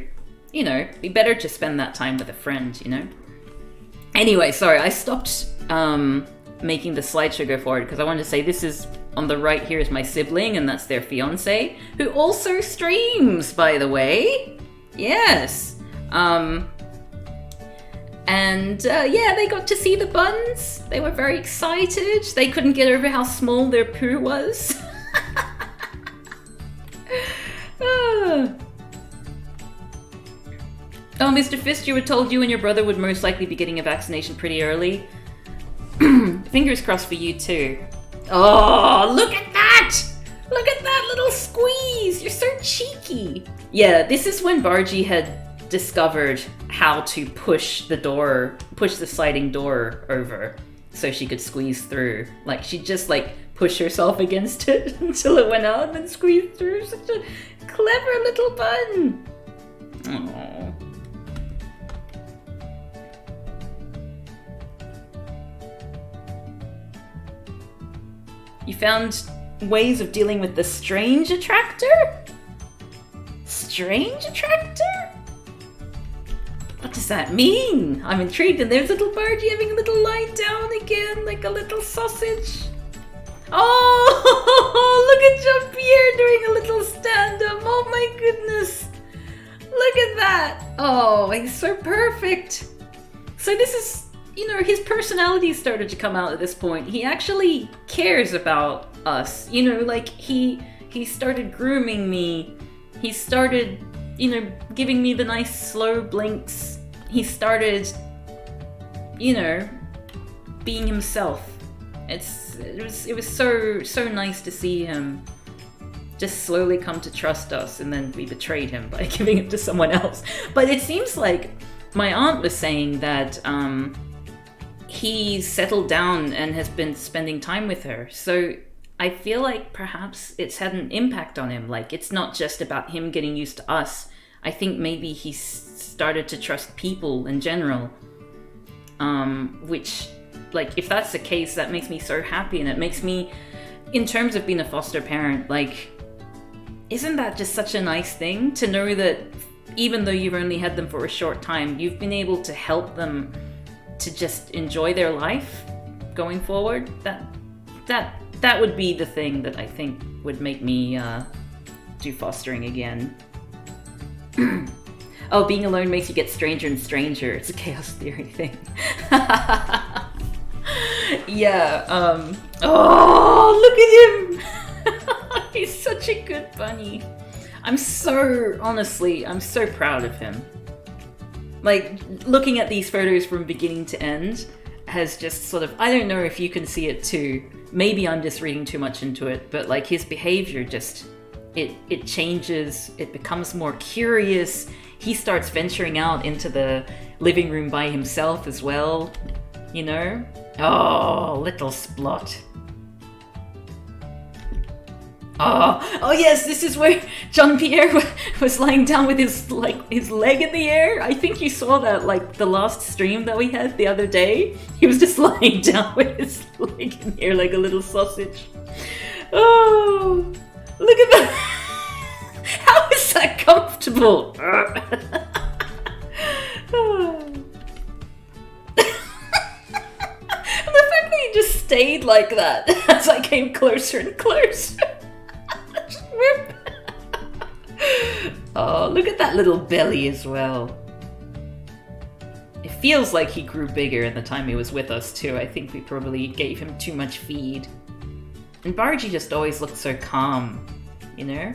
you know, be better to spend that time with a friend, you know. Anyway, sorry, I stopped making the slideshow go forward because I wanted to say this is on the right here is my sibling and that's their fiance, who also streams, by the way. Yes. Yeah, they got to see the Buns. They were very excited. They couldn't get over how small their poo was. Oh, Mr. Fist, you were told you and your brother would most likely be getting a vaccination pretty early. Fingers crossed for you too. Oh, look at that! Look at that little squeeze! You're so cheeky. Yeah, this is when Bargy had discovered how to push the sliding door over. so she could squeeze through. Like, she'd just like push herself against it until it went out and then squeeze through. Such a clever little bun. Aww. You found ways of dealing with the strange attractor? Strange attractor? What does that mean? I'm intrigued, and there's little Bargy having a little lie down again, like a little sausage. Oh, look at Jean-Pierre doing a little stand-up. Oh my goodness. Look at that. Oh, he's so perfect. So this is, you know, his personality started to come out at this point. He actually cares about us. You know, like he started grooming me. He started, you know, giving me the nice slow blinks. He started, you know, being himself. It was so nice to see him just slowly come to trust us, and then we betrayed him by giving him to someone else. But it seems like my aunt was saying that he's settled down and has been spending time with her. So I feel like perhaps it's had an impact on him. Like, it's not just about him getting used to us. I think maybe he's started to trust people in general. Which, like, if that's the case, that makes me so happy. And it makes me, in terms of being a foster parent, like, isn't that just such a nice thing to know that even though you've only had them for a short time, you've been able to help them to just enjoy their life going forward? That would be the thing that I think would make me do fostering again. Oh, being alone makes you get stranger and stranger. It's a chaos theory thing. Yeah. Oh, look at him! He's such a good bunny. I'm so proud of him. Like, looking at these photos from beginning to end has just sort of, I don't know if you can see it too. Maybe I'm just reading too much into it, but like his behavior just, it changes, it becomes more curious. He starts venturing out into the living room by himself as well, you know? Oh, little Splot. Oh yes, this is where Jean-Pierre was lying down with his leg in the air. I think you saw that, like, the last stream that we had the other day. He was just lying down with his leg in the air like a little sausage. Oh, look at that. How is that comfortable? And the fact that he just stayed like that as I came closer and closer. Oh, look at that little belly as well. It feels like he grew bigger in the time he was with us too. I think we probably gave him too much feed. And Bargy just always looked so calm, you know?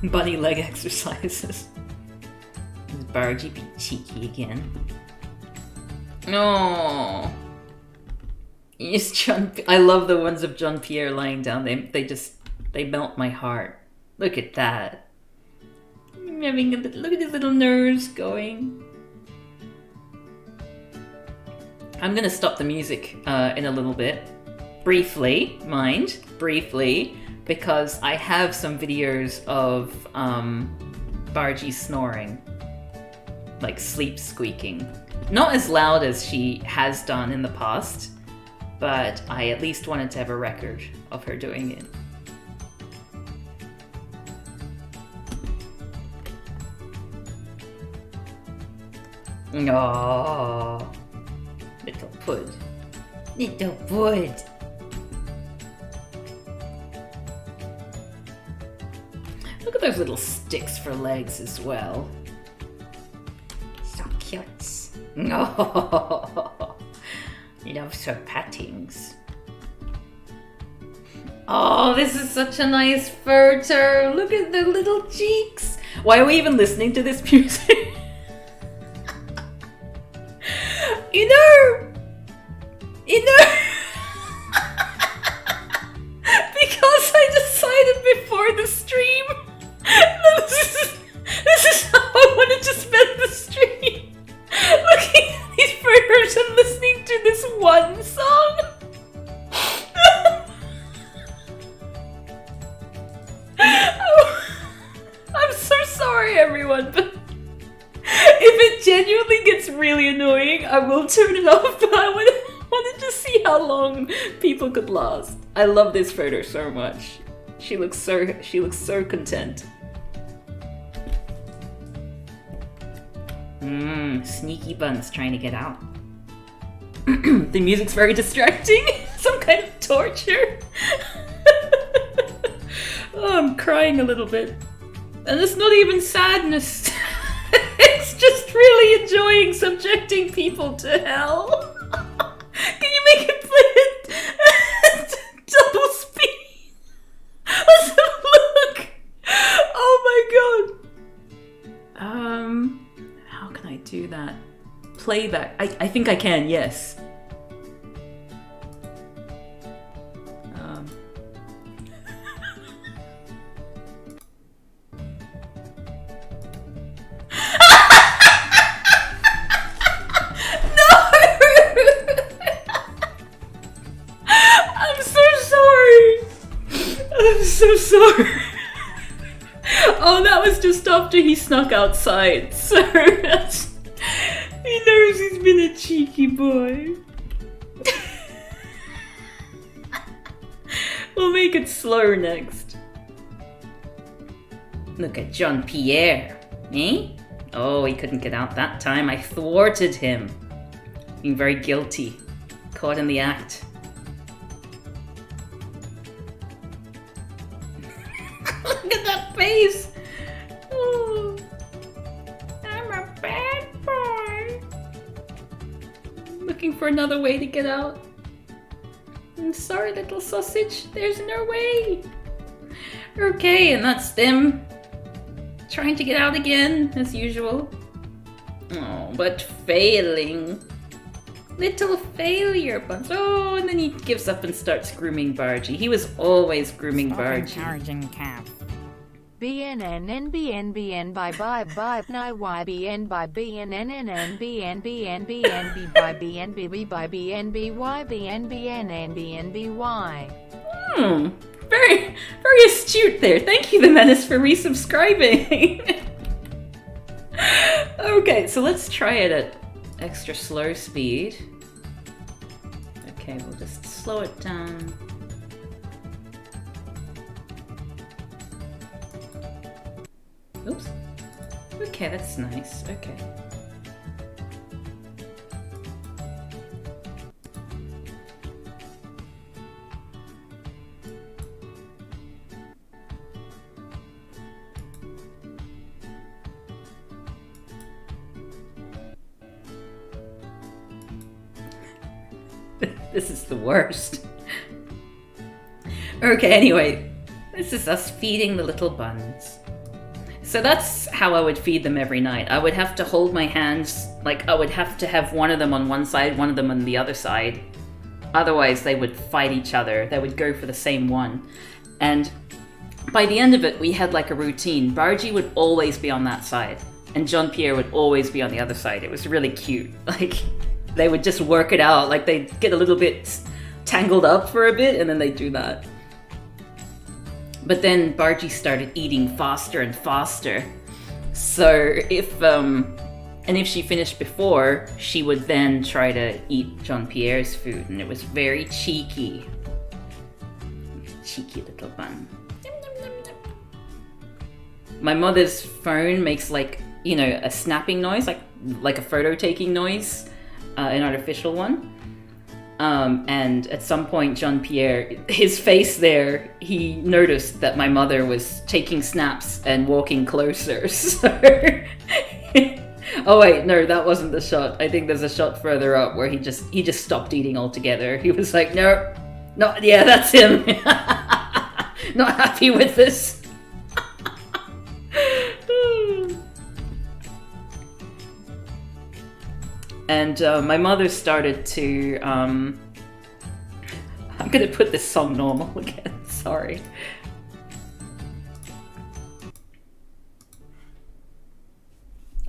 Bunny leg exercises. Bargy be cheeky again. No. Yes, I love the ones of Jean-Pierre lying down. They melt my heart. Look at that. Look at his little nose going. I'm gonna stop the music in a little bit. Briefly, because I have some videos of Bargy snoring. Like sleep squeaking. Not as loud as she has done in the past, but I at least wanted to have a record of her doing it. Oh, little pud. Little pud. Look at those little sticks for legs as well. So cute. Oh, loves her pattings. Oh, this is such a nice photo. Look at the little cheeks. Why are we even listening to this music? You know, because I decided before the stream that this is how I wanted to spend the stream. Looking at these photos and listening really annoying. I will turn it off, but I wanted to see how long people could last. I love this photo so much. She looks so content. Sneaky Buns trying to get out. The music's very distracting. Some kind of torture. Oh, I'm crying a little bit. And it's not even sadness. It's just really enjoying subjecting people to hell. Can you make it play at double speed? Let's have a look. Oh my god. How can I do that? Playback. I think I can, yes. I'm so sorry. Oh, that was just after he snuck outside, so he knows he's been a cheeky boy. We'll make it slower next. Look at Jean-Pierre, eh? Oh, he couldn't get out that time. I thwarted him. Being very guilty. Caught in the act. Look at that face! Oh, I'm a bad boy. Looking for another way to get out. I'm sorry, little sausage. There's no way. Okay, and that's them trying to get out again, as usual. Oh, but failing. Little failure, Buns. Oh, and then he gives up and starts grooming Bargy. He was always grooming Bargy. Encouraging calf. BNN by no YBN by BNNNN BNBNBNB by BNBB by BNBY BNBNNBNBY. Very, very astute there. Thank you, The Menace, for resubscribing. Okay, so let's try it at extra slow speed. Okay, we'll just slow it down. Oops. Okay, that's nice. Okay. This is the worst. Okay, anyway, this is us feeding the little Buns. So that's how I would feed them every night. I would have to hold my hands, like I would have to have one of them on one side, one of them on the other side. Otherwise they would fight each other. They would go for the same one. And by the end of it, we had like a routine. Bargy would always be on that side, and Jean-Pierre would always be on the other side. It was really cute. Like, they would just work it out. Like, they'd get a little bit tangled up for a bit, and then they'd do that. But then Bargy started eating faster and faster. So if she finished before, she would then try to eat Jean-Pierre's food, and it was very cheeky. Cheeky little bun. My mother's phone makes like, you know, a snapping noise, like a photo taking noise, an artificial one. And at some point, Jean-Pierre, his face there, he noticed that my mother was taking snaps and walking closer. So oh wait, no, that wasn't the shot. I think there's a shot further up where he just stopped eating altogether. He was like, no, yeah, that's him. Not happy with this. And my mother started to, I'm gonna put this song normal again, sorry.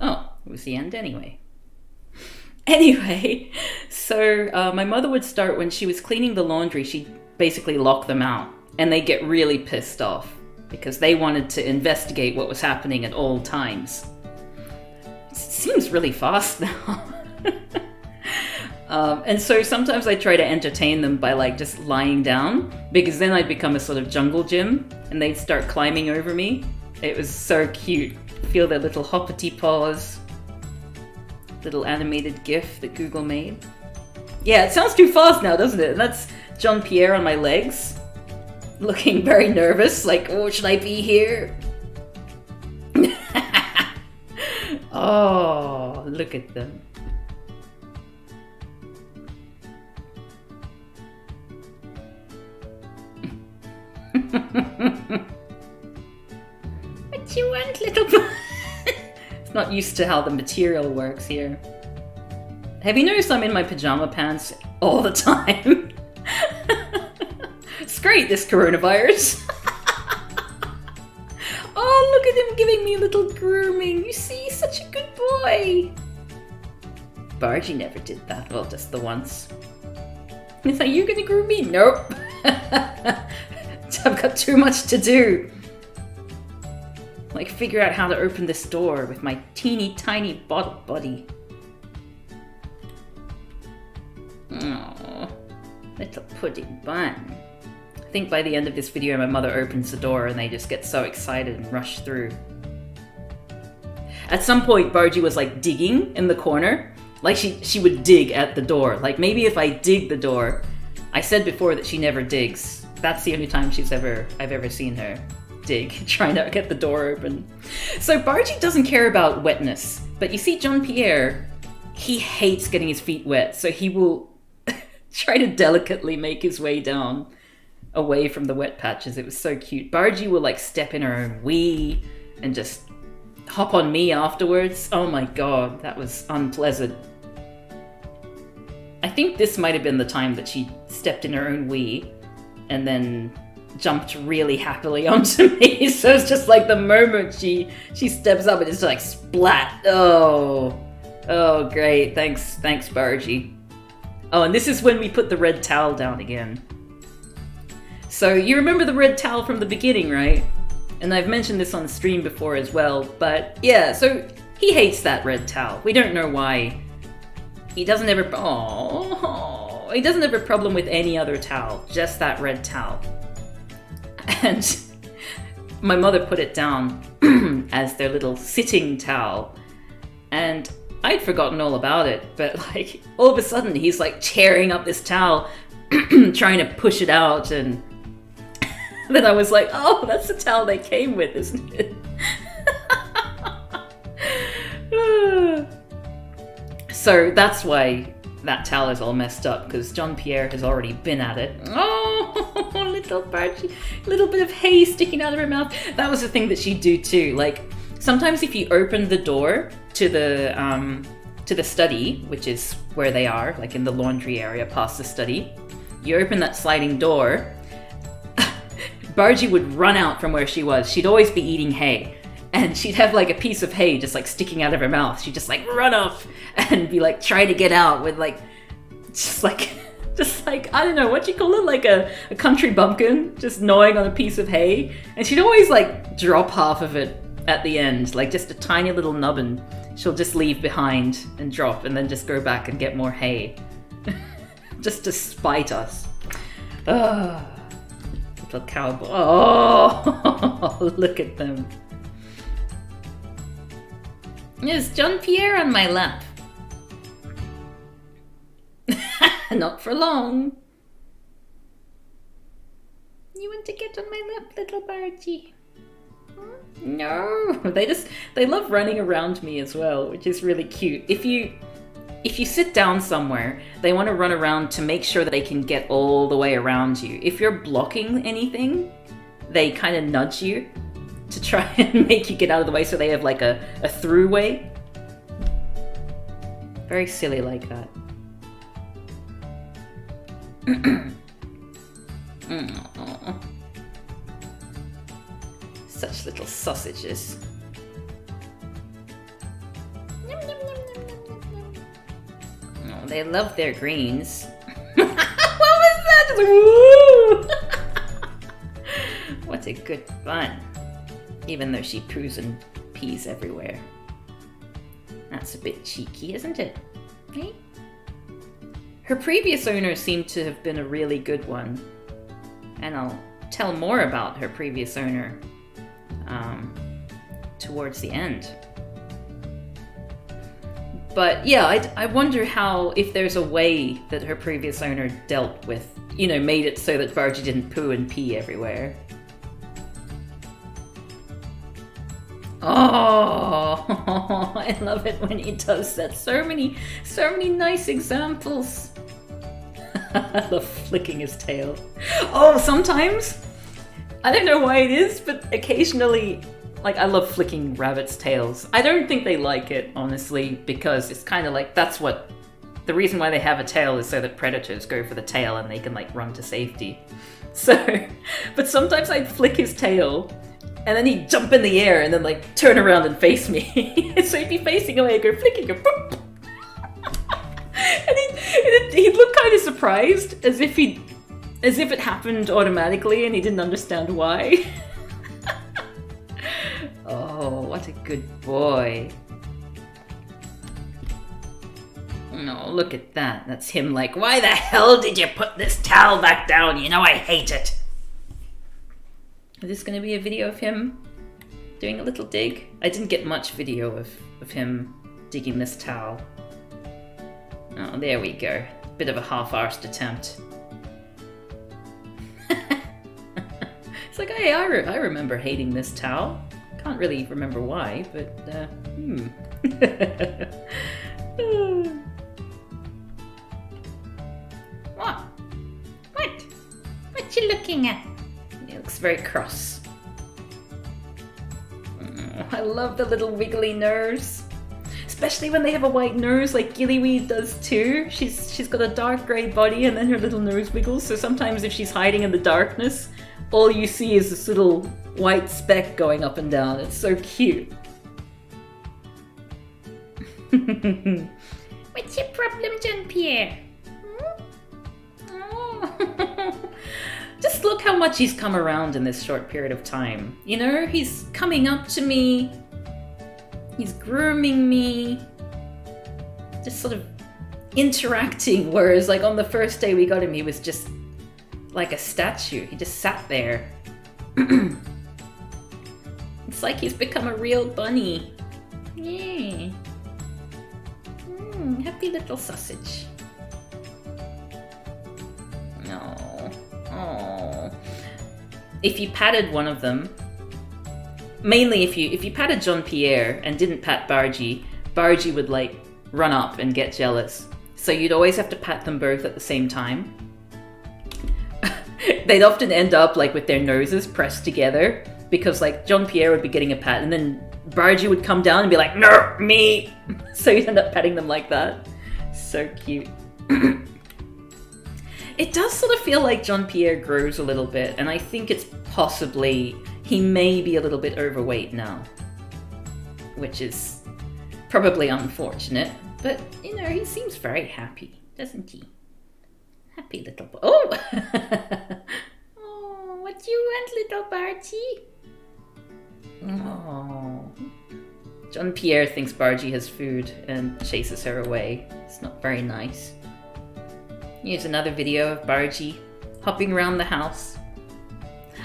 Oh, it was the end anyway. Anyway, so my mother would start, when she was cleaning the laundry, she'd basically lock them out. And they get really pissed off because they wanted to investigate what was happening at all times. It seems really fast now. And so sometimes I try to entertain them by like just lying down, because then I'd become a sort of jungle gym and they'd start climbing over me. It was so cute. Feel their little hoppity paws. Little animated GIF that Google made. Yeah, it sounds too fast now, doesn't it? And that's John Pierre on my legs, looking very nervous, like, oh, should I be here? Oh, look at them. What you want, little boy? It's not used to how the material works here. Have you noticed I'm in my pajama pants all the time? It's great, this coronavirus. Oh, look at him giving me a little grooming. You see, such a good boy. Bargy never did that. Well, just the once. Is that you gonna groom me? Nope. I've got too much to do. Like figure out how to open this door with my teeny tiny body. Oh, little pudding bun. I think by the end of this video my mother opens the door and they just get so excited and rush through. At some point Bargy was like digging in the corner. Like she would dig at the door. Like maybe if I dig the door. I said before that she never digs. That's the only time I've ever seen her dig, trying to get the door open. So Bargy doesn't care about wetness. But you see John Pierre, he hates getting his feet wet. So he will try to delicately make his way down away from the wet patches. It was so cute. Bargy will like step in her own wee and just hop on me afterwards. Oh my god, that was unpleasant. I think this might have been the time that she stepped in her own wee and then jumped really happily onto me. So it's just like the moment she steps up and it's like splat. Oh great, thanks Bargy. Oh, and this is when we put the red towel down again. So you remember the red towel from the beginning, right? And I've mentioned this on the stream before as well, but yeah, so he hates that red towel. We don't know why. He doesn't have a problem with any other towel, just that red towel. And my mother put it down as their little sitting towel. And I'd forgotten all about it, but like all of a sudden he's like tearing up this towel, trying to push it out, and then I was like, oh, that's the towel they came with, isn't it? So that's why that towel is all messed up, because John Pierre has already been at it. Oh, little Bargy, little bit of hay sticking out of her mouth. That was the thing that she'd do too. Like sometimes if you open the door to the study, which is where they are, like in the laundry area past the study, you open that sliding door, Bargy would run out from where she was. She'd always be eating hay. And she'd have like a piece of hay just like sticking out of her mouth. She'd just like run off and be like trying to get out with like, just like, I don't know, what you call it? Like a country bumpkin just gnawing on a piece of hay. And she'd always like drop half of it at the end, like just a tiny little nubbin. She'll just leave behind and drop and then just go back and get more hay. Just to spite us. Oh, little cowboy. Oh, look at them. There's John Pierre on my lap. Not for long. You want to get on my lap, little Bargy? No. They love running around me as well, which is really cute. If you sit down somewhere, they want to run around to make sure that they can get all the way around you. If you're blocking anything, they kind of nudge you to try and make you get out of the way, so they have like a throughway. Very silly like that. Such little sausages. Oh, they love their greens. What was that? Woo! What a good bun. Even though she poos and pees everywhere. That's a bit cheeky, isn't it? Okay. Her previous owner seemed to have been a really good one. And I'll tell more about her previous owner towards the end. But yeah, I wonder if there's a way that her previous owner dealt with, made it so that Bargy didn't poo and pee everywhere. Oh, I love it when he does that. So many nice examples. I love flicking his tail. Oh, sometimes, I don't know why it is, but occasionally, I love flicking rabbits' tails. I don't think they like it, honestly, because it's kind of like, the reason why they have a tail is so that predators go for the tail and they can, run to safety. So, but sometimes I'd flick his tail, and then he'd jump in the air and then, turn around and face me. So he'd be facing away, I'd go flicking, go boop. And he'd look kind of surprised, as if it happened automatically and he didn't understand why. Oh, what a good boy. No, look at that. That's him why the hell did you put this towel back down? I hate it. Is this going to be a video of him doing a little dig? I didn't get much video of him digging this towel. Oh, there we go. Bit of a half-arsed attempt. It's hey, I remember hating this towel. Can't really remember why, but, What? What you looking at? He looks very cross. Oh, I love the little wiggly nose. Especially when they have a white nose like Gillyweed does too. She's got a dark grey body and then her little nose wiggles, so sometimes if she's hiding in the darkness, all you see is this little white speck going up and down. It's so cute. What's your problem, Jean-Pierre? Oh. Just look how much he's come around in this short period of time. He's coming up to me. He's grooming me. Just sort of interacting, whereas on the first day we got him, he was just like a statue. He just sat there. It's like he's become a real bunny. Yeah. Happy little sausage. Oh. If you patted one of them, mainly if you patted Jean-Pierre and didn't pat Bargy, Bargy would run up and get jealous. So you'd always have to pat them both at the same time. They'd often end up with their noses pressed together because Jean-Pierre would be getting a pat and then Bargy would come down and be like, no, me. So you'd end up petting them like that. So cute. It does sort of feel like Jean-Pierre grows a little bit, and I think it's possibly he may be a little bit overweight now, which is probably unfortunate, but he seems very happy, doesn't he? Happy little boy. Oh! Oh, what you want, little Bargy? Oh. Jean-Pierre thinks Bargy has food and chases her away. It's not very nice. Here's another video of Bargy hopping around the house.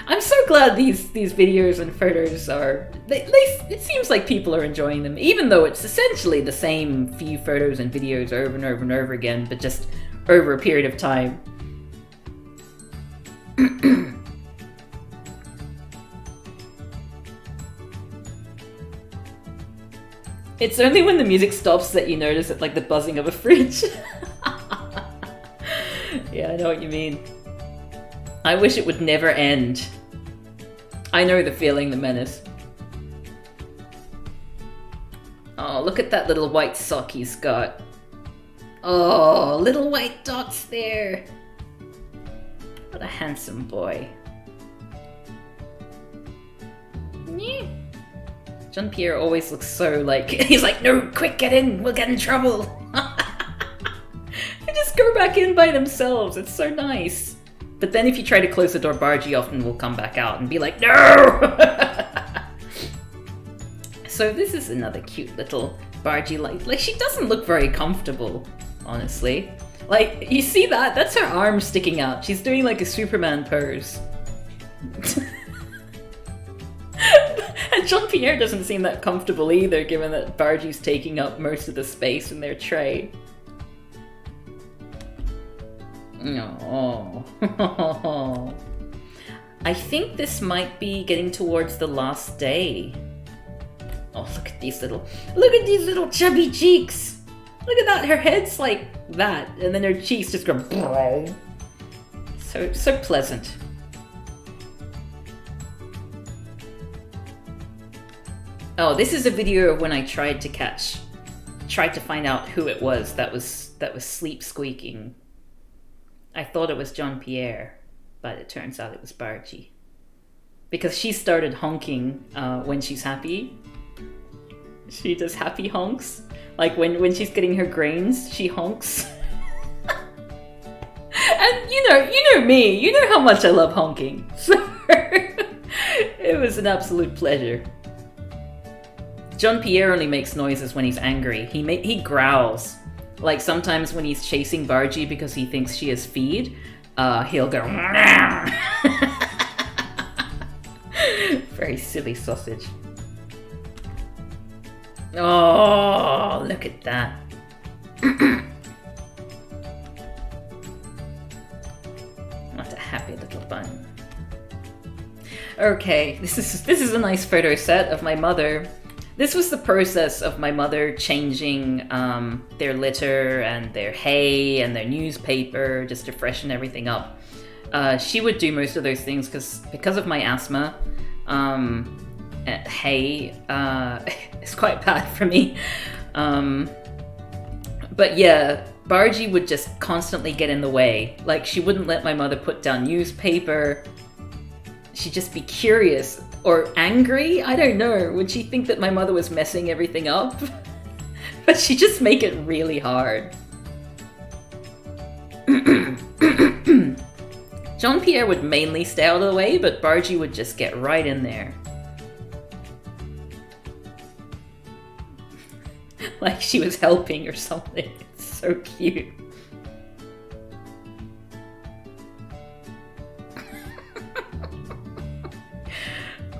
I'm so glad these videos and photos are... it seems like people are enjoying them, even though it's essentially the same few photos and videos over and over and over again, but just over a period of time. It's only when the music stops that you notice it, the buzzing of a fridge. Yeah, I know what you mean. I wish it would never end. I know the feeling, the menace. Oh, look at that little white sock he's got. Oh, little white dots there. What a handsome boy. Yeah. Jean-Pierre always looks so he's like, no, quick, get in, we'll get in trouble. They just go back in by themselves, it's so nice. But then if you try to close the door, Bargy often will come back out and be like, no! So this is another cute little Bargy, she doesn't look very comfortable. honestly. Like, you see that? That's her arm sticking out. She's doing like a Superman pose. And Jean-Pierre doesn't seem that comfortable either, given that Bargie's taking up most of the space in their tray. No. I think this might be getting towards the last day. Oh, look at these little chubby cheeks. Look at that, her head's like that, and then her cheeks just go so pleasant. Oh, this is a video of when I tried to find out who it was that was sleep squeaking. I thought it was Jean-Pierre, but it turns out it was Bargie. Because she started honking when she's happy. She does happy honks. Like when she's getting her grains, she honks. And you know me, you know how much I love honking. So it was an absolute pleasure. Jean-Pierre only makes noises when he's angry. He growls. Like sometimes when he's chasing Bargie because he thinks she has feed, he'll go. Very silly sausage. Oh, look at that. What a happy little bun. Okay, this is a nice photo set of my mother. This was the process of my mother changing their litter and their hay and their newspaper just to freshen everything up. She would do most of those things because of my asthma. Hay is quite bad for me. But yeah, Bargie would just constantly get in the way. Like, she wouldn't let my mother put down newspaper. She'd just be curious. Or angry? I don't know. Would she think that my mother was messing everything up? But she'd just make it really hard. Jean-Pierre would mainly stay out of the way, but Bargie would just get right in there. Like she was helping or something. It's so cute.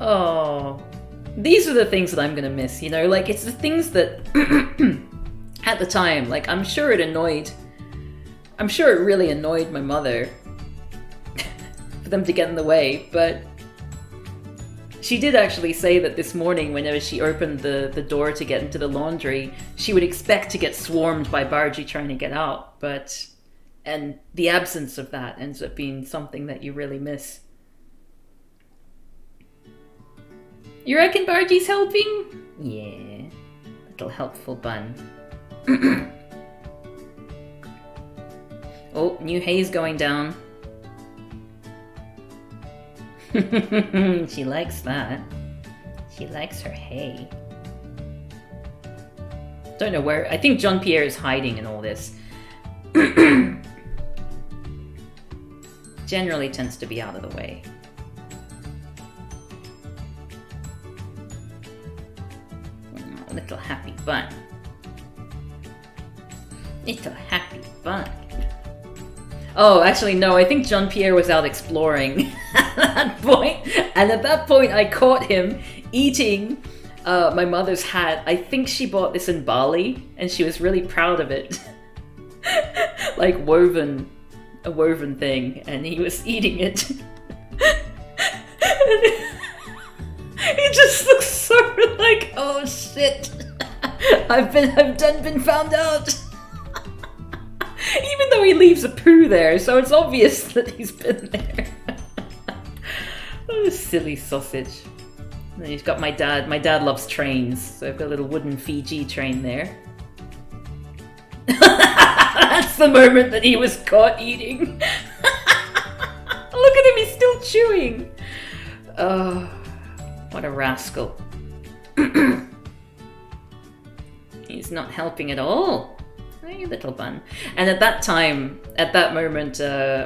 Oh, these are the things that I'm gonna miss, you know? Like, it's the things that, at the time, like, I'm sure it really annoyed my mother for them to get in the way, but she did actually say that this morning, whenever she opened the door to get into the laundry, she would expect to get swarmed by Bargie trying to get out, and the absence of that ends up being something that you really miss. You reckon Bargie's helping? Yeah, little helpful bun. Oh, new hay's going down. She likes that. She likes her hay. Don't know where. I think Jean-Pierre is hiding in all this. Generally tends to be out of the way. Little happy bun. Little happy bun. Oh, actually, no, I think Jean-Pierre was out exploring at that point. And at that point, I caught him eating my mother's hat. I think she bought this in Bali, and she was really proud of it. Like a woven thing, and he was eating it. He just looks sort of like, oh shit, I've been found out. Even though he leaves a poo there, so it's obvious that he's been there. Oh, silly sausage. And then he's got my dad. My dad loves trains, so I've got a little wooden Fiji train there. That's the moment that he was caught eating. Look at him, he's still chewing. Oh. What a rascal. He's not helping at all. Hey, little bun. And at that time, at that moment,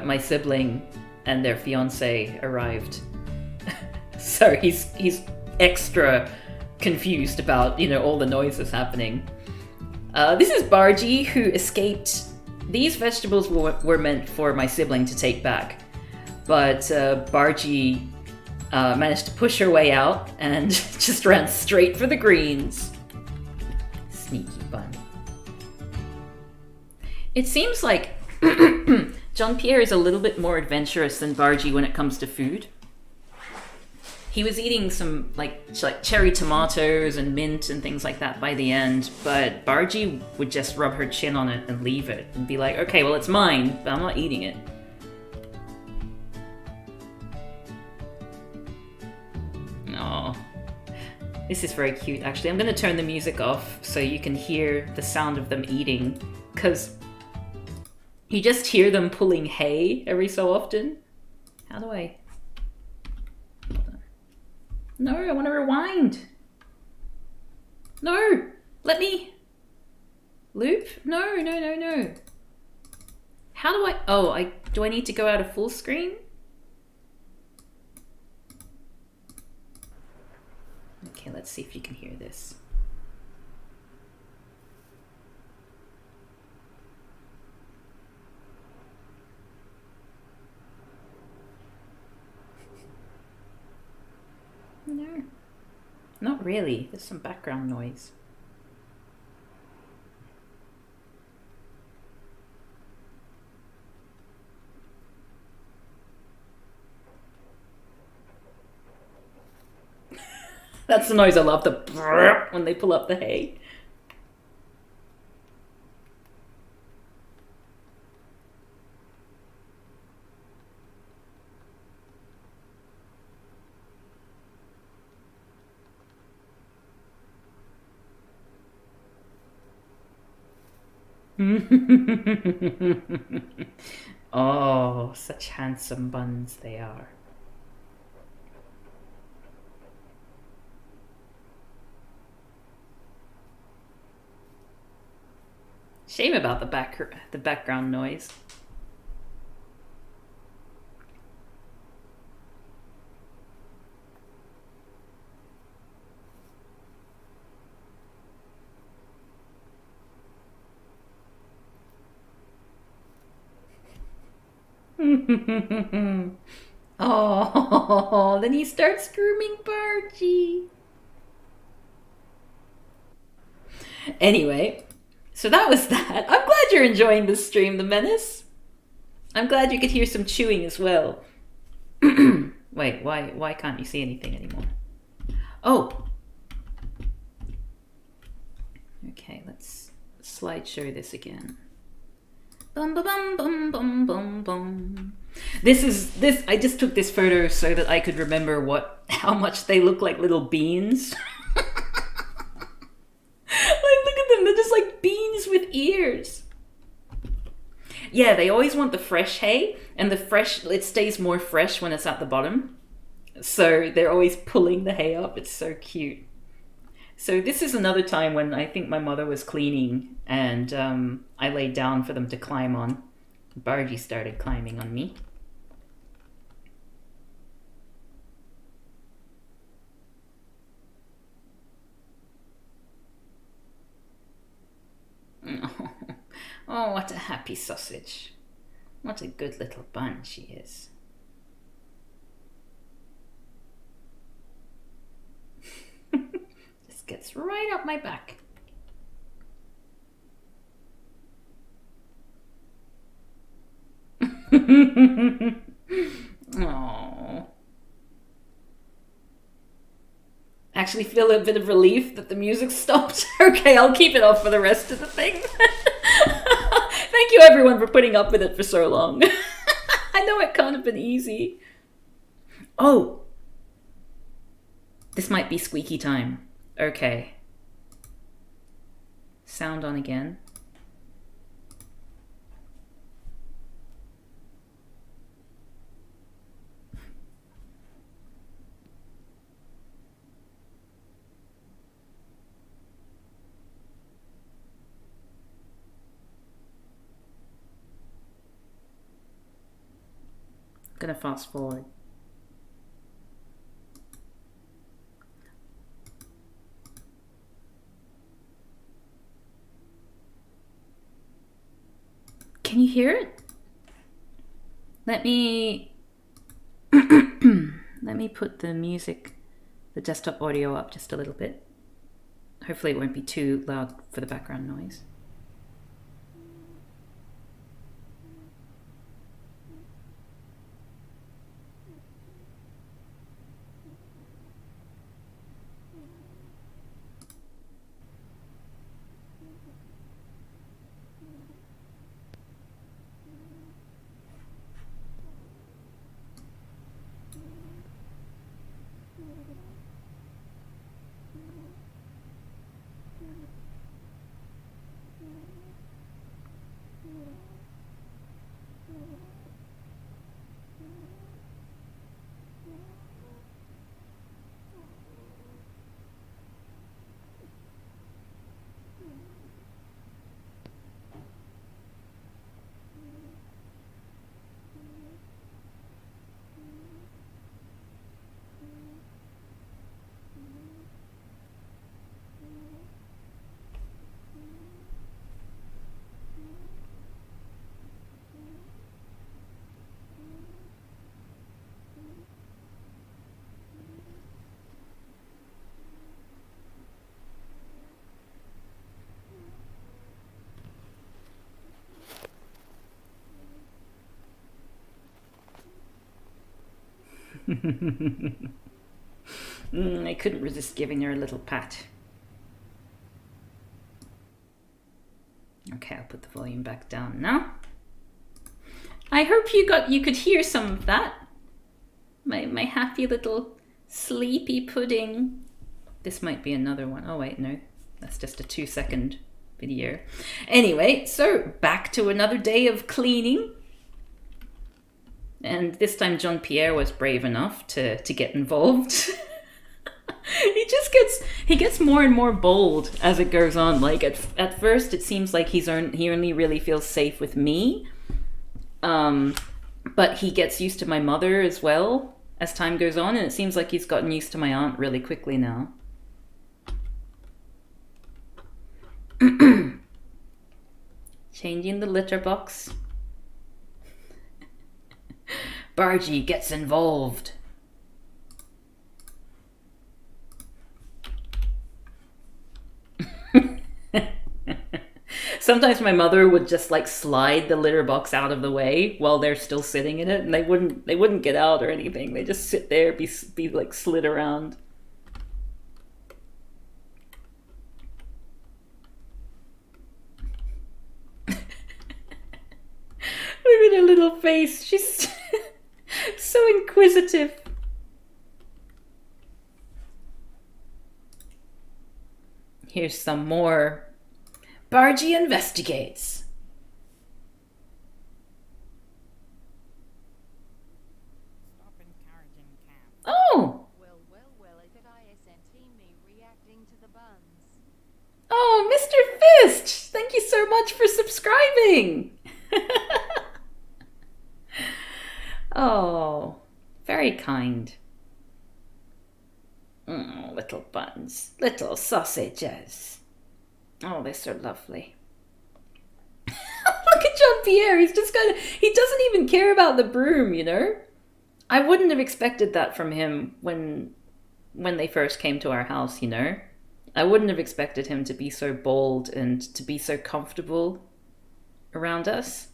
my sibling and their fiancé arrived. So he's extra confused about, all the noises happening. This is Bargie, who escaped These vegetables were meant for my sibling to take back, but Bargy managed to push her way out and just ran straight for the greens. Sneaky bun. It seems like Jean-Pierre is a little bit more adventurous than Bargy when it comes to food. He was eating some like cherry tomatoes and mint and things like that by the end, but Bargy would just rub her chin on it and leave it and be like, okay, well, it's mine, but I'm not eating it. Oh, this is very cute, actually. I'm going to turn the music off so you can hear the sound of them eating, because you just hear them pulling hay every so often. How do I... No, I want to rewind. No, let me... Loop? No, no, no, no. How do I... Oh, do I need to go out of full screen? Okay, let's see if you can hear this. No, not really. There's some background noise. That's the noise I love, the brrr when they pull up the hay. Oh, such handsome buns they are. Shame about the background noise. Oh, then he starts grooming Bargy. Anyway, so that was that. I'm glad you're enjoying this stream, The Menace. I'm glad you could hear some chewing as well. Wait, why can't you see anything anymore? Oh. Okay, let's slideshow this again. Bum bum bum bum bum bum bum. This I just took this photo so that I could remember how much they look like little beans. Like, look at them, they're just like beans with ears. Yeah, they always want the fresh hay, and it stays more fresh when it's at the bottom. So they're always pulling the hay up. It's so cute. So this is another time when I think my mother was cleaning and I laid down for them to climb on. Bargy started climbing on me. Oh, what a happy sausage. What a good little bun she is. Just gets right up my back. Oh. Actually feel a bit of relief that the music stopped. Okay, I'll keep it off for the rest of the thing. Thank you everyone for putting up with it for so long. I know it can't have been easy. Oh. This might be squeaky time. Okay. Sound on again. I'm gonna fast forward. let me let me put the music, the desktop audio up just a little bit. Hopefully it won't be too loud for the background noise. I couldn't resist giving her a little pat. Okay, I'll put the volume back down now. I hope you could hear some of that. My happy little sleepy pudding. This might be another one. Oh wait, no. That's just a 2-second video. Anyway, so back to another day of cleaning. And this time Jean-Pierre was brave enough to get involved. he gets more and more bold as it goes on. Like at first it seems like he only really feels safe with me. But he gets used to my mother as well as time goes on, and it seems like he's gotten used to my aunt really quickly now. Changing the litter box. Bargy gets involved. Sometimes my mother would just like slide the litter box out of the way while they're still sitting in it, and they wouldn't get out or anything. They just sit there, be like slid around. Look at her little face. She's so inquisitive. Here's some more. Bargy investigates. Stop encouraging cats. Oh! Well, look at ISNT me reacting to the buns. Oh, Mr. Fist! Thank you so much for subscribing! Oh, very kind. Oh, little buns, little sausages. Oh, they're so lovely. Look at Jean-Pierre, he doesn't even care about the broom, you know? I wouldn't have expected that from him when they first came to our house, you know? I wouldn't have expected him to be so bold and to be so comfortable around us.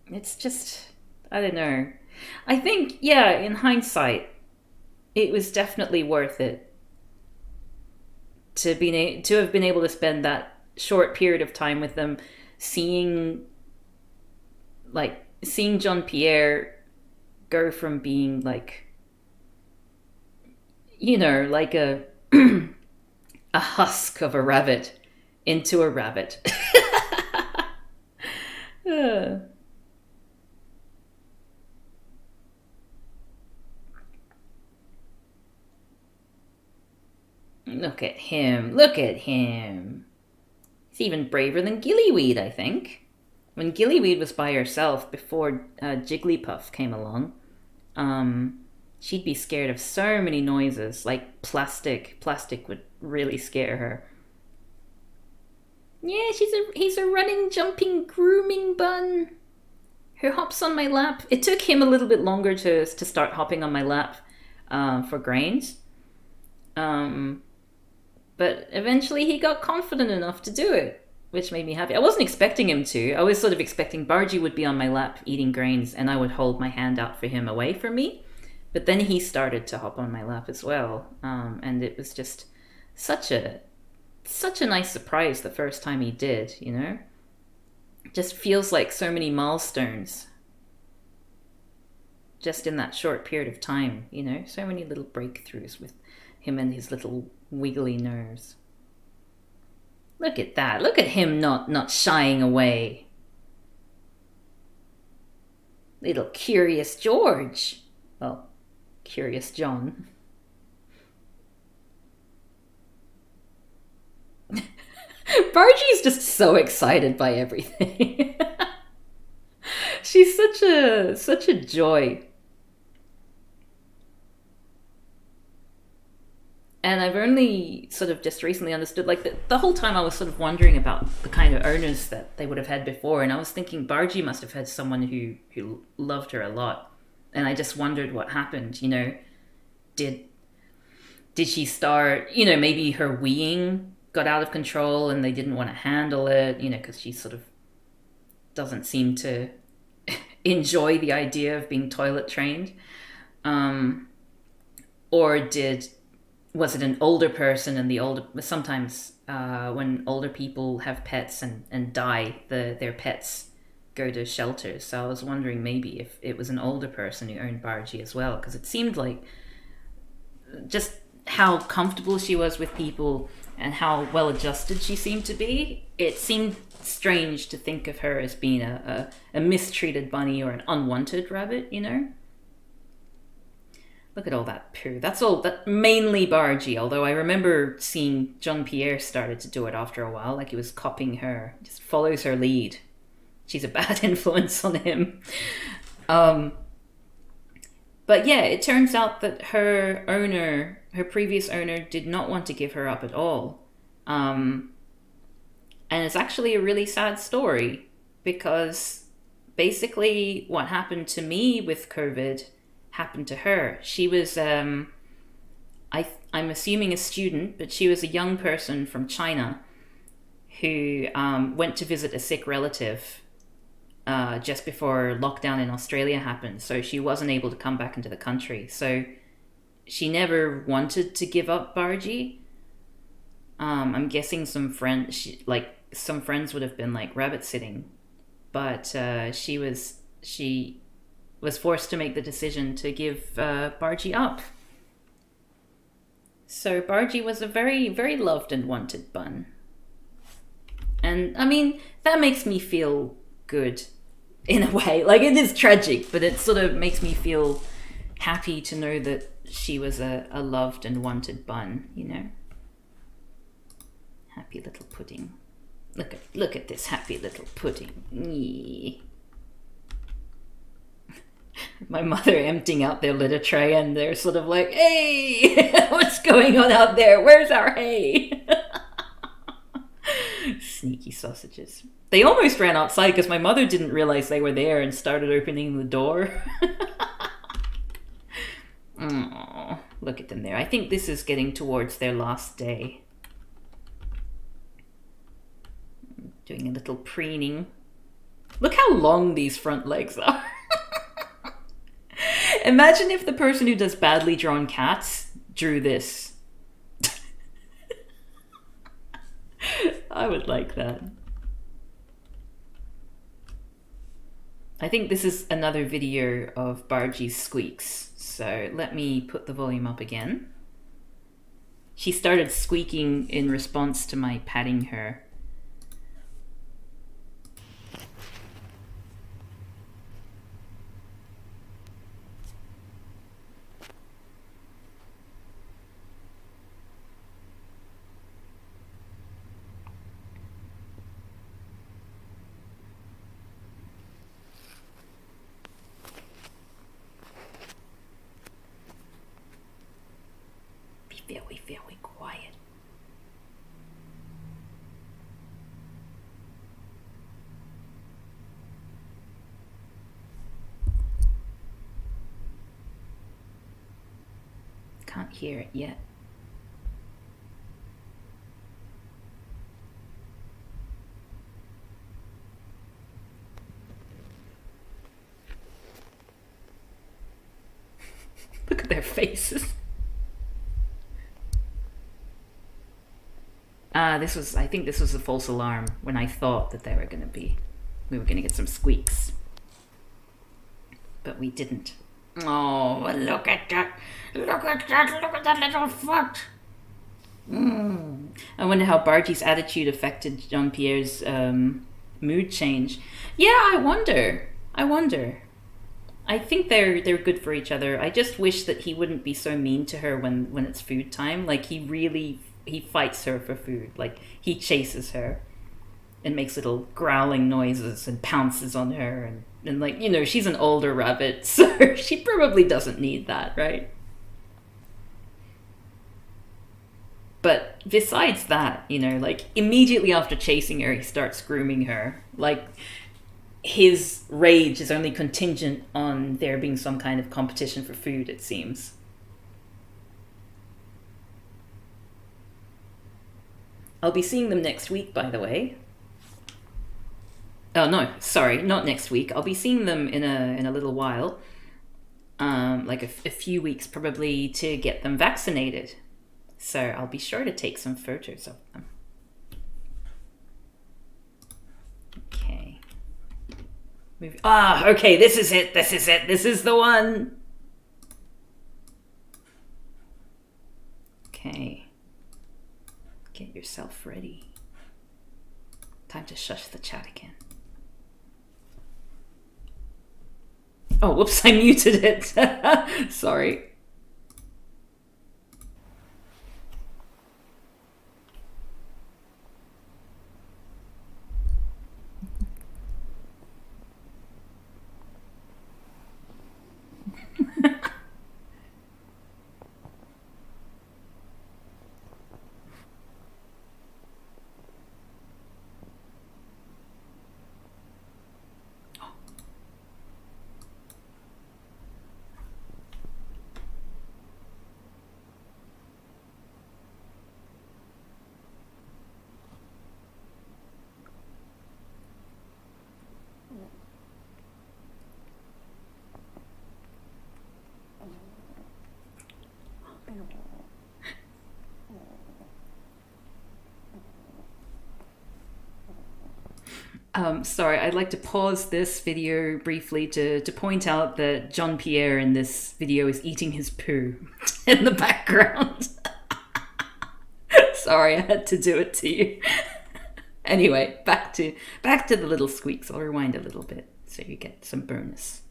It's just, I don't know. I think, yeah, in hindsight, it was definitely worth it to have been able to spend that short period of time with them, seeing Jean-Pierre go from being like, you know, like a a husk of a rabbit into a rabbit. Look at him. Look at him. He's even braver than Gillyweed, I think. When Gillyweed was by herself before Jigglypuff came along, she'd be scared of so many noises, like plastic. Plastic would really scare her. Yeah, he's a running, jumping, grooming bun who hops on my lap. It took him a little bit longer to start hopping on my lap for grains. But eventually he got confident enough to do it, which made me happy. I wasn't expecting him to. I was sort of expecting Bargy would be on my lap eating grains and I would hold my hand out for him away from me. But then he started to hop on my lap as well. And it was just such a nice surprise the first time he did, you know? Just feels like so many milestones just in that short period of time, you know? So many little breakthroughs with him and his little wiggly nose. Look at that. Look at him not shying away. Little curious George. Well, curious John. Bargie's just so excited by everything. She's such a joy. And I've only sort of just recently understood, like the whole time I was sort of wondering about the kind of owners that they would have had before. And I was thinking Bargie must have had someone who loved her a lot. And I just wondered what happened, you know. Did she start, you know, maybe her weeing got out of control and they didn't want to handle it, you know, because she sort of doesn't seem to enjoy the idea of being toilet trained. Or was it an older person and sometimes when older people have pets and die, their pets go to shelters. So I was wondering maybe if it was an older person who owned Bargie as well, because it seemed like just how comfortable she was with people and how well adjusted she seemed to be. It seemed strange to think of her as being a mistreated bunny or an unwanted rabbit, you know? Look at all that poo. That mainly Bargie, although I remember seeing Jean-Pierre started to do it after a while, like he was copying her, just follows her lead. She's a bad influence on him. But yeah, it turns out that her previous owner, did not want to give her up at all. And it's actually a really sad story, because basically what happened to me with COVID happened to her. She was, I'm assuming a student, but she was a young person from China who went to visit a sick relative just before lockdown in Australia happened. So she wasn't able to come back into the country. So she never wanted to give up Bargie. I'm guessing some friends would have been like rabbit sitting, but she was forced to make the decision to give Bargie up. So Bargie was a very, very loved and wanted bun. And I mean, that makes me feel good in a way. Like, it is tragic, but it sort of makes me feel happy to know that she was a loved and wanted bun, you know? Happy little pudding. Look at this happy little pudding. Yee. My mother emptying out their litter tray, and they're sort of like, hey, what's going on out there? Where's our hay? Sneaky sausages. They almost ran outside because my mother didn't realize they were there and started opening the door. Oh, look at them there. I think this is getting towards their last day. Doing a little preening. Look how long these front legs are. Imagine if the person who does badly drawn cats drew this. I would like that. I think this is another video of Bargie's squeaks. So let me put the volume up again. She started squeaking in response to my patting her. Very, very quiet. hear it yet. Look at their faces. I think this was a false alarm when I thought that we were gonna get some squeaks. But we didn't. Oh, look at that. Look at that little foot. I wonder how Barty's attitude affected Jean-Pierre's mood change. Yeah, I wonder. I think they're good for each other. I just wish that he wouldn't be so mean to her when it's food time. Like, he fights her for food. Like, he chases her and makes little growling noises and pounces on her. And like, you know, she's an older rabbit, so she probably doesn't need that, right? But besides that, you know, like, immediately after chasing her, he starts grooming her. Like, his rage is only contingent on there being some kind of competition for food, it seems. I'll be seeing them next week, by the way. Oh, no, sorry, not next week. I'll be seeing them in a little while. Like a few weeks, probably, to get them vaccinated. So I'll be sure to take some photos of them. Okay. Okay, this is it. This is the one. Okay. Get yourself ready. Time to shush the chat again. Oh, whoops, I muted it. Sorry. Sorry, I'd like to pause this video briefly to point out that Jean-Pierre in this video is eating his poo in the background. Sorry, I had to do it to you. Anyway, back to the little squeaks. I'll rewind a little bit so you get some bonus.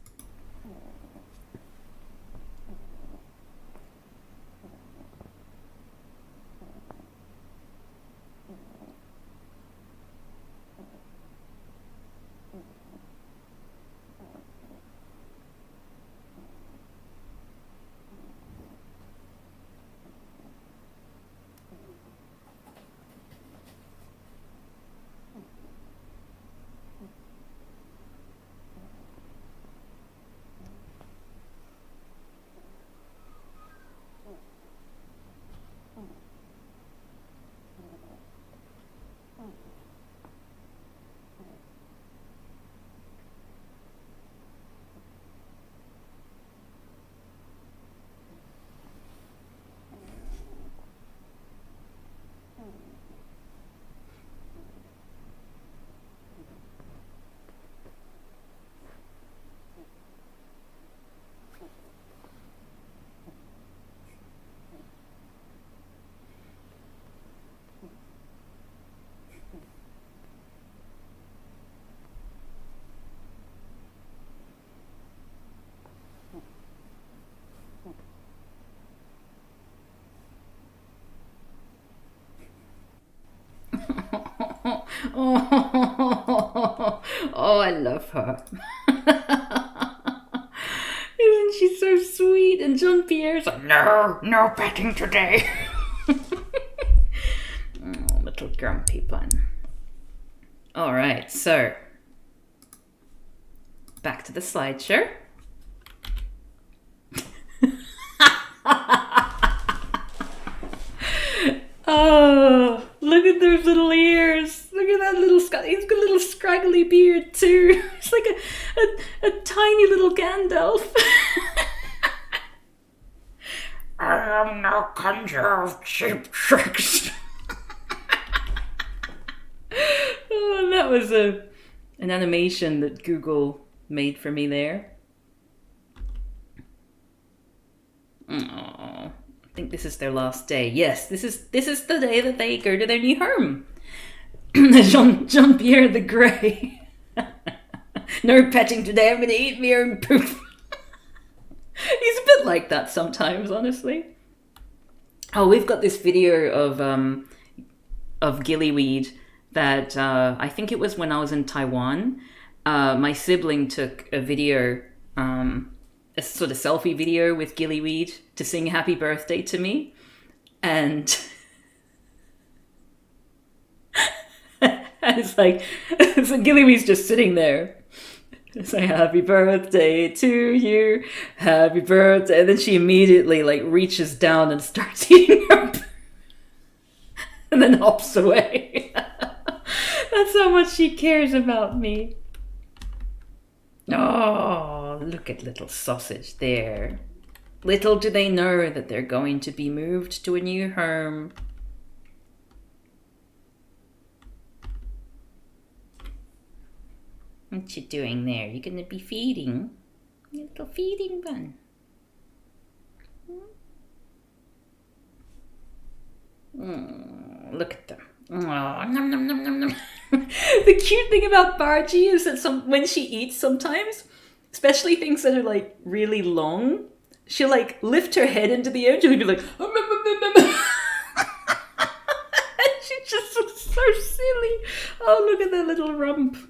Oh, I love her. Isn't she so sweet? And Jean-Pierre's like, no petting today. Oh, little grumpy bun. All right, so back to the slideshow. curly beard too. It's like a tiny little Gandalf. I am no conjurer of cheap tricks. Oh, that was an animation that Google made for me there. Oh, I think this is their last day. Yes, this is the day that they go to their new home. Jean-Pierre the Grey. No petting today, I'm going to eat my own poop. He's a bit like that sometimes, honestly. Oh, we've got this video of gillyweed that I think it was when I was in Taiwan. My sibling took a video, a sort of selfie video with gillyweed to sing happy birthday to me. And it's like, so gillyweed's just sitting there. It's like, happy birthday to you, happy birthday. And then she immediately like reaches down and starts eating her and then hops away. That's how much she cares about me. Oh, look at little sausage there. Little do they know that they're going to be moved to a new home. What you doing there? You gonna be feeding? Your little feeding bun. Look at them. Oh, nom, nom, nom, nom, nom. The cute thing about Bargy is that when she eats sometimes, especially things that are like really long, she'll like lift her head into the air and she'll be like, and she just looks so silly. Oh, look at that little rump.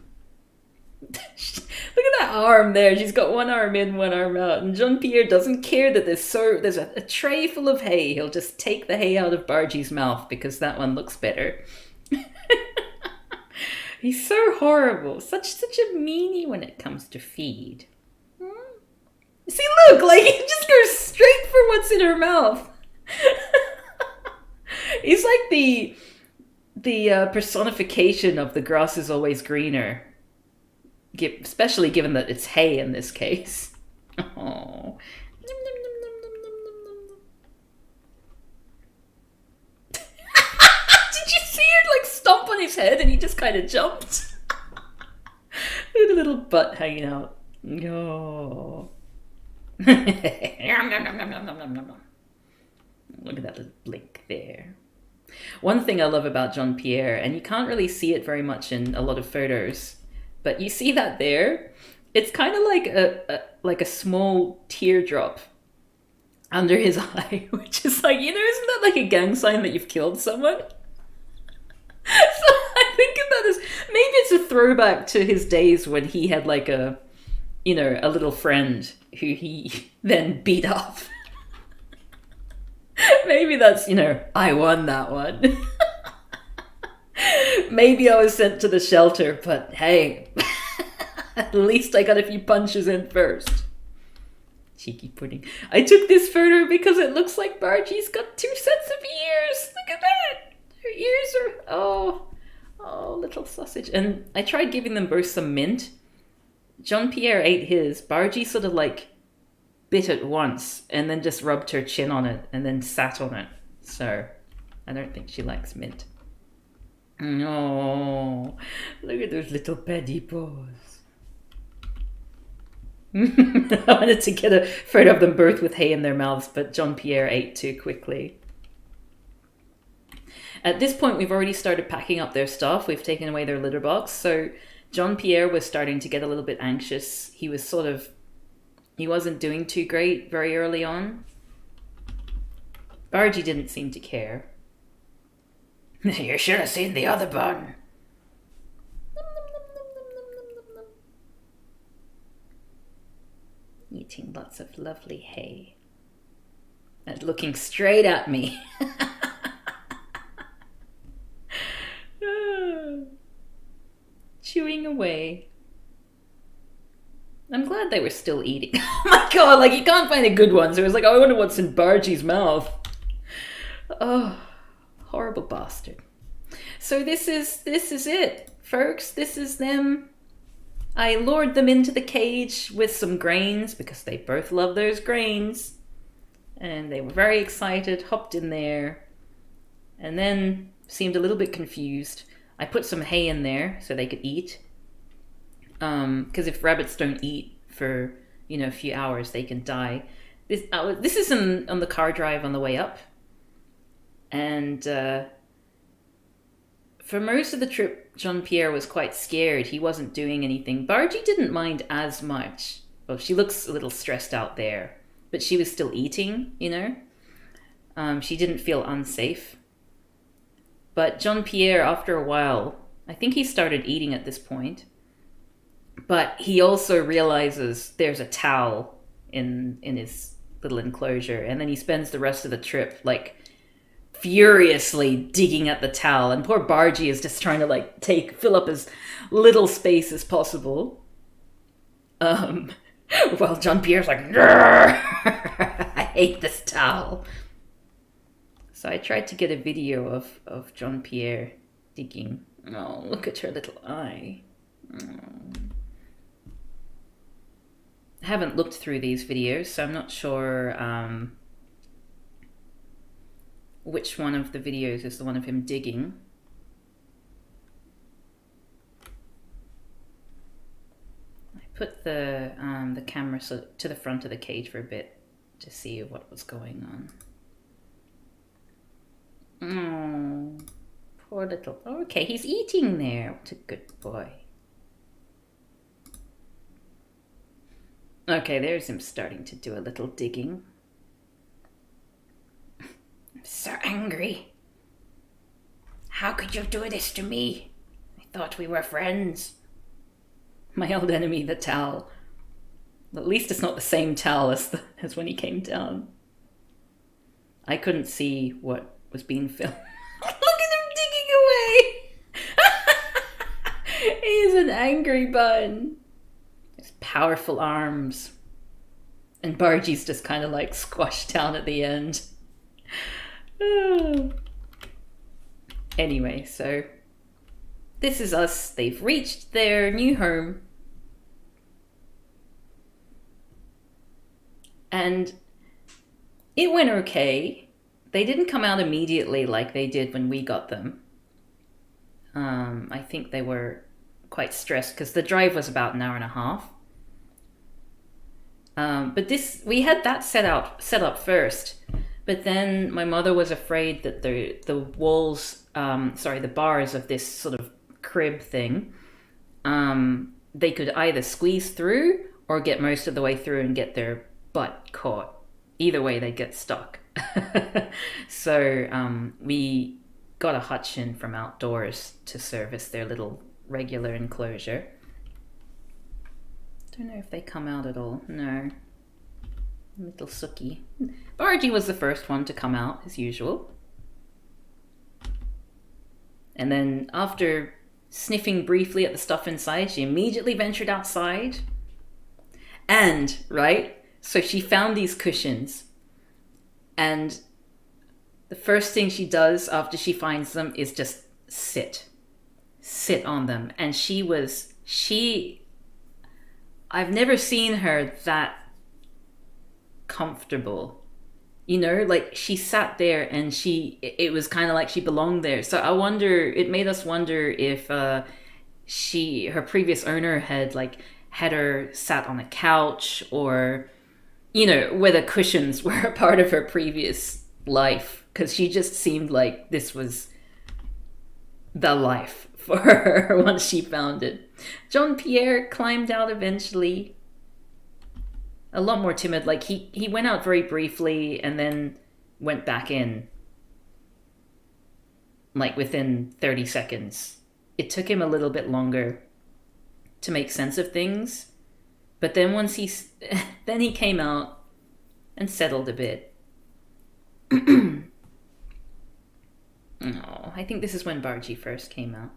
Look at that arm there. She's got one arm in, one arm out. And Jean-Pierre doesn't care that there's a tray full of hay. He'll just take the hay out of Bargy's mouth because that one looks better. He's so horrible. Such a meanie when it comes to feed. See, look, like he just goes straight for what's in her mouth. He's like the personification of the grass is always greener. Especially given that it's hay in this case. Oh. Did you see her like stomp on his head and he just kind of jumped? Look at the little butt hanging out. Oh. Look at that little blink there. One thing I love about Jean-Pierre, and you can't really see it very much in a lot of photos, but you see that there? It's kind of like a small teardrop under his eye, which is like, isn't that like a gang sign that you've killed someone? So I think of that as, maybe it's a throwback to his days when he had like a little friend who he then beat up. Maybe that's, I won that one. Maybe I was sent to the shelter, but hey, at least I got a few punches in first. Cheeky pudding. I took this photo because it looks like Bargy's got 2 sets of ears. Look at that. Her ears are, oh, little sausage. And I tried giving them both some mint. Jean-Pierre ate his. Bargy sort of like bit it once and then just rubbed her chin on it and then sat on it. So I don't think she likes mint. Oh, look at those little paddy paws. I wanted to get a photo of them both with hay in their mouths, but Jean-Pierre ate too quickly. At this point, we've already started packing up their stuff. We've taken away their litter box. So Jean-Pierre was starting to get a little bit anxious. He wasn't doing too great very early on. Bargy didn't seem to care. You should have seen the other bun. Eating lots of lovely hay. And looking straight at me. Chewing away. I'm glad they were still eating. Oh my god, like you can't find a good one. So it was like, I wonder what's in Bargy's mouth. Oh, horrible bastard. So this is it, folks. This is them I lured them into the cage with some grains because they both love those grains. And they were very excited, hopped in there, and then seemed a little bit confused. I put some hay in there so they could eat. Because if rabbits don't eat for, a few hours, they can die. This is on the car drive on the way up. And for most of the trip, Jean-Pierre was quite scared. He wasn't doing anything. Bargie didn't mind as much. Well, she looks a little stressed out there, but she was still eating, She didn't feel unsafe. But Jean-Pierre, after a while, I think he started eating at this point, but he also realizes there's a towel in his little enclosure, and then he spends the rest of the trip, furiously digging at the towel, and poor Bargie is just trying to fill up as little space as possible. Well, Jean-Pierre's like, I hate this towel. So I tried to get a video of Jean-Pierre digging. Oh, look at her little eye. Oh. I haven't looked through these videos, so I'm not sure which one of the videos is the one of him digging. I put the camera to the front of the cage for a bit to see what was going on. Oh, poor little... Okay, he's eating there. What a good boy. Okay, there's him starting to do a little digging. I'm so angry. How could you do this to me? I thought we were friends. My old enemy, the towel. At least it's not the same towel as when he came down. I couldn't see what was being filmed. Look at him digging away! He's an angry bun. His powerful arms. And Bargie's just kind of squashed down at the end. Anyway, so this is us. They've reached their new home. And it went okay. They didn't come out immediately like they did when we got them. I think they were quite stressed because the drive was about an hour and a half. But we had that set up first. But then my mother was afraid that the walls, the bars of this sort of crib thing, they could either squeeze through or get most of the way through and get their butt caught. Either way, they'd get stuck. So we got a hutch in from outdoors to service their little regular enclosure. Don't know if they come out at all. No. Little sookie. Bargie was the first one to come out, as usual. And then after sniffing briefly at the stuff inside, she immediately ventured outside. And, so she found these cushions. And the first thing she does after she finds them is just sit on them. And I've never seen her that comfortable, she sat there and it was kind of like she belonged there. So it made us wonder if her previous owner had her sat on a couch, or whether cushions were a part of her previous life, because she just seemed like this was the life for her once she found it. Jean-Pierre climbed out eventually. A lot more timid. He went out very briefly and then went back in. Within 30 seconds. It took him a little bit longer to make sense of things. But then then he came out and settled a bit. Oh, I think this is when Bargie first came out.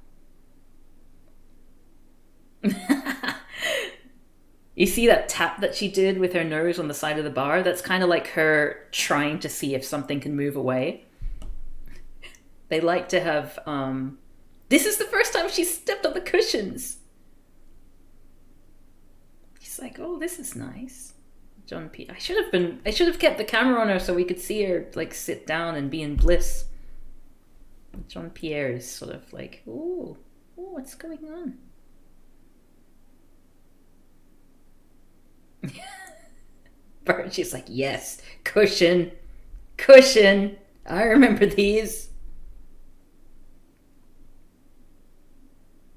You see that tap that she did with her nose on the side of the bar? That's kind of like her trying to see if something can move away. They like to have... This is the first time she stepped on the cushions. It's like, oh, this is nice. John P. I should have kept the camera on her so we could see her like sit down and be in bliss. John Pierre is sort of like, oh, what's going on? Bargie's like, yes, cushion. I remember these.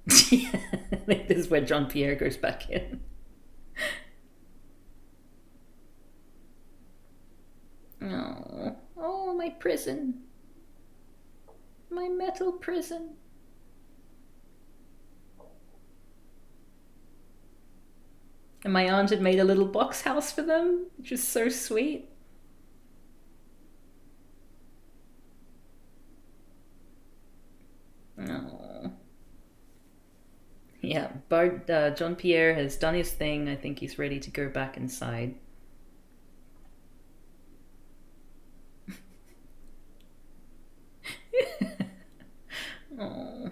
I think this is where John Pierre goes back in. Oh, my prison. My metal prison. And my aunt had made a little box house for them, which was so sweet. Oh. Yeah, John Pierre has done his thing. I think he's ready to go back inside. Oh,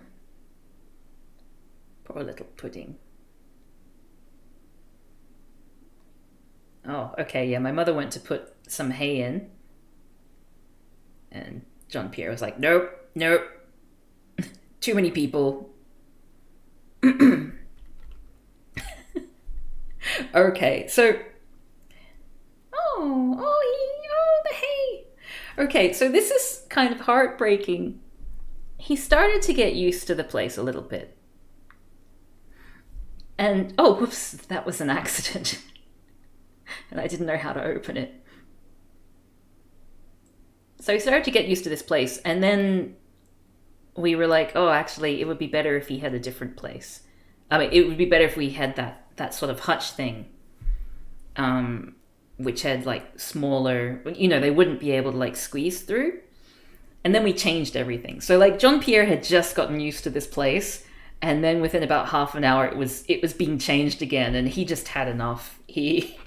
poor little pudding. Oh, okay, yeah, my mother went to put some hay in. And John Pierre was like, nope. Too many people. Okay, so... Oh, the hay. Okay, so this is kind of heartbreaking. He started to get used to the place a little bit. And, oh, whoops, that was an accident. And I didn't know how to open it. So he started to get used to this place, and then we were like, oh, actually, it would be better if he had a different place. I mean, it would be better if we had that sort of hutch thing, which had like smaller, they wouldn't be able to like squeeze through. And then we changed everything. So like John Pierre had just gotten used to this place, and then within about half an hour, it was being changed again, and he just had enough. He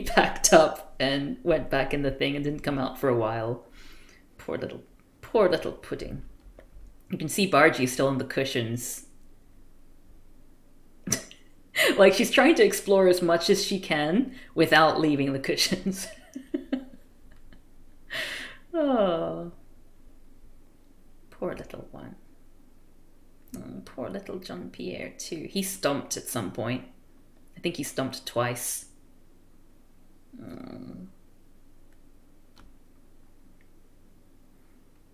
packed up and went back in the thing and didn't come out for a while. Poor little pudding. You can see Bargie still on the cushions. Like she's trying to explore as much as she can without leaving the cushions. Oh, poor little one. Oh, poor little John Pierre too. He stomped at some point. I think he stomped twice.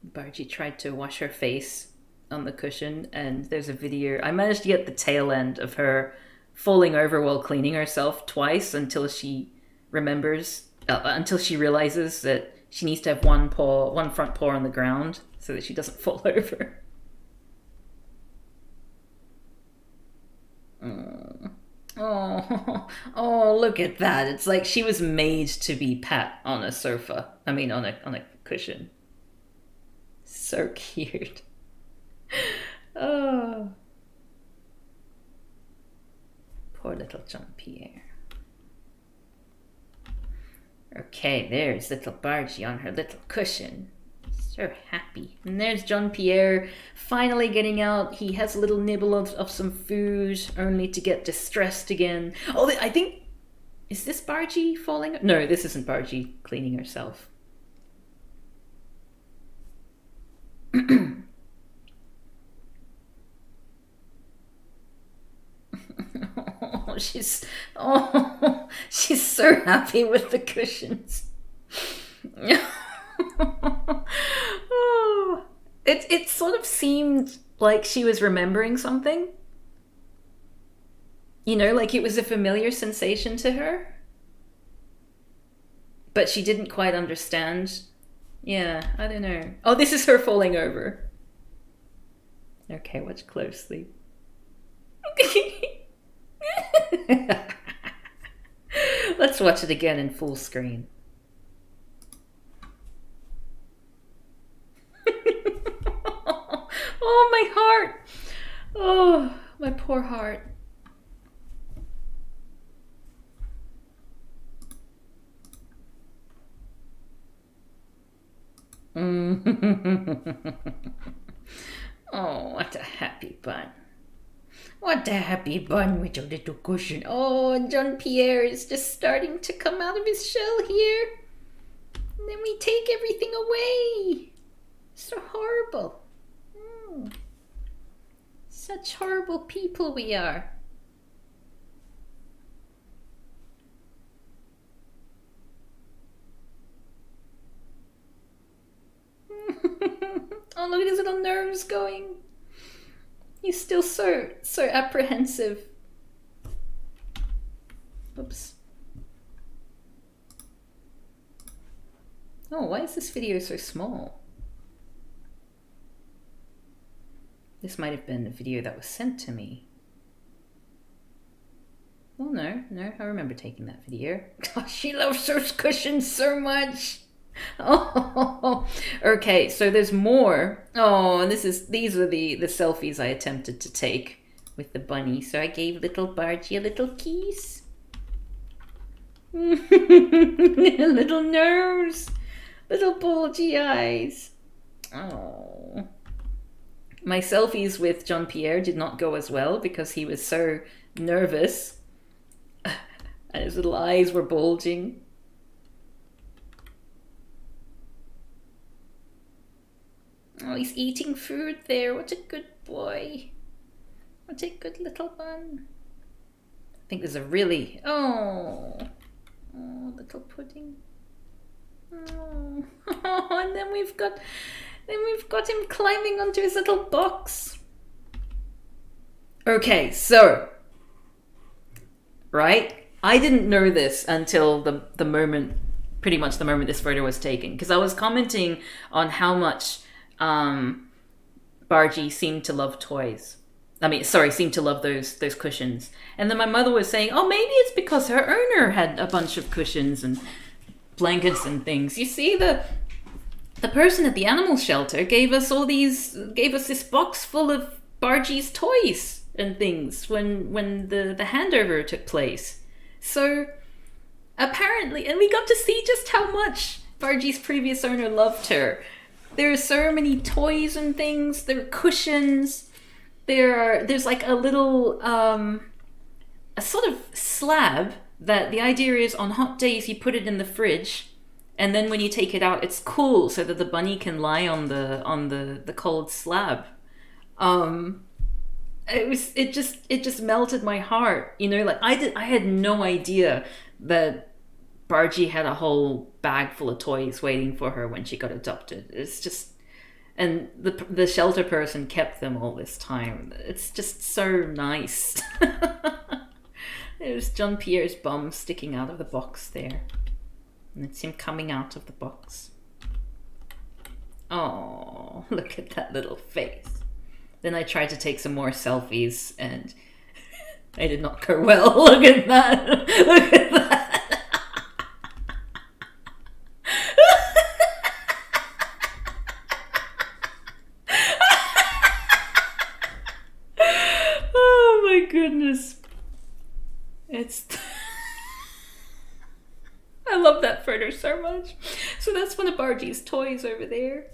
Bargie tried to wash her face on the cushion, and there's a video. I managed to get the tail end of her falling over while cleaning herself twice until she realizes that she needs to have one front paw on the ground so that she doesn't fall over. Oh, look at that. It's like she was made to be pat on a sofa. I mean, on a cushion. So cute. Oh. Poor little John Pierre. Okay, there's little Bargie on her little cushion. So happy. And there's John Pierre finally getting out. He has a little nibble of some food, only to get distressed again. Oh, I think... Is this Bargie falling? No, this isn't Bargie cleaning herself. She's so happy with the cushions. Oh, it sort of seemed like she was remembering something. Like it was a familiar sensation to her. But she didn't quite understand. Yeah, I don't know. Oh, this is her falling over. Okay, watch closely. Let's watch it again in full screen. Oh, my heart. Oh, my poor heart. Oh, what a happy bun. What a happy bun with your little cushion. Oh, and Jean-Pierre is just starting to come out of his shell here. And then we take everything away. So horrible. Such horrible people we are. Oh, look at his little nerves going. He's still so apprehensive. Oops. Oh, why is this video so small? This might have been the video that was sent to me. Oh, no, I remember taking that video. Oh, she loves those cushions so much. Oh, okay, so there's more. Oh, and these are the selfies I attempted to take with the bunny. So I gave little Bargy a little kiss. Little nose, little bulgy eyes. Oh. My selfies with Jean-Pierre did not go as well because he was so nervous. And his little eyes were bulging. Oh, he's eating food there. What a good boy. What a good little bun. I think there's a really... Oh, little pudding. Oh, and then we've got him climbing onto his little box. Okay, so... Right? I didn't know this until the moment, pretty much the moment this photo was taken. Because I was commenting on how much... Bargy seemed to love toys. Seemed to love those cushions. And then my mother was saying, oh, maybe it's because her owner had a bunch of cushions and blankets and things. You see, the person at the animal shelter gave us this box full of Bargy's toys and things when the handover took place. So apparently, and we got to see just how much Bargy's previous owner loved her. There are so many toys and things. There are cushions. There's like a little a sort of slab that the idea is on hot days you put it in the fridge, and then when you take it out it's cool so that the bunny can lie on the cold slab. It just melted my heart. You know, like I had no idea that Bargy had a whole bag full of toys waiting for her when she got adopted. It's just, and the shelter person kept them all this time. It's just so nice. There's Jean-Pierre's bum sticking out of the box there. And it's him coming out of the box. Oh, look at that little face. Then I tried to take some more selfies and they did not go well. Look at that. Look at that. Goodness. I love that photo so much. So that's one of Bargy's toys over there.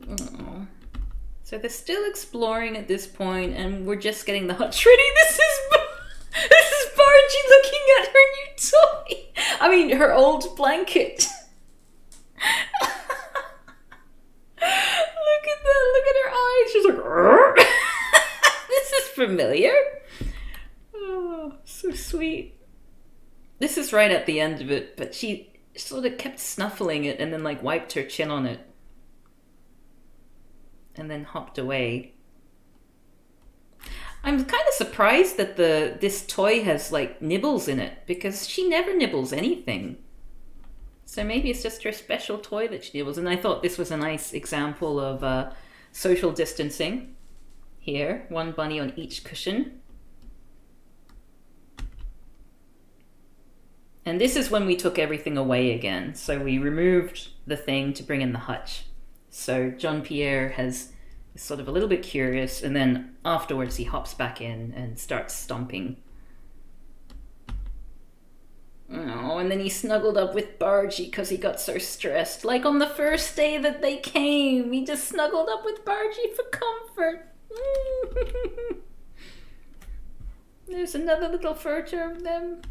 Oh. So they're still exploring at this point, and we're just getting the hutch ready. This is Bargy looking at her new toy. I mean, her old blanket. Look at that. Look at her eyes. She's like, Rrr. This is familiar. Oh, so sweet. This is right at the end of it, but she sort of kept snuffling it and then like wiped her chin on it. And then hopped away. I'm kind of surprised that this toy has like nibbles in it, because she never nibbles anything. So maybe it's just her special toy that she nibbles. And I thought this was a nice example of social distancing. Here, one bunny on each cushion. And this is when we took everything away again. So we removed the thing to bring in the hutch. So Jean-Pierre is sort of a little bit curious, and then afterwards he hops back in and starts stomping. Oh, and then he snuggled up with Bargy because he got so stressed. Like on the first day that they came, he just snuggled up with Bargy for comfort. There's another little photo of them.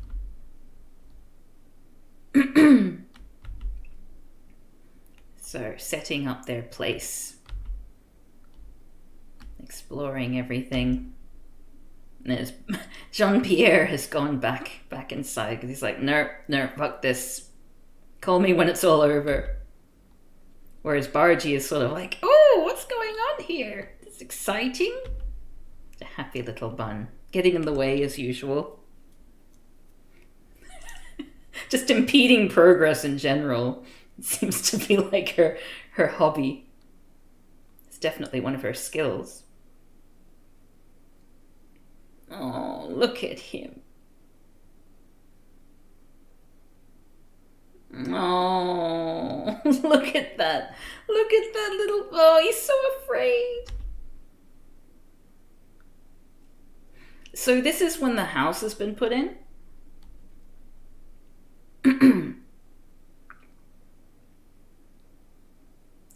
So, setting up their place. Exploring everything. There's Jean-Pierre has gone back inside because he's like, no, fuck this. Call me when it's all over. Whereas Bargy is sort of like, oh, what's going on here? It's exciting. A happy little bun. Getting in the way as usual. Just impeding progress in general. It seems to be like her hobby. It's definitely one of her skills. Oh, look at him. Oh, look at that. Look at that little... Oh, he's so afraid. So this is when the house has been put in.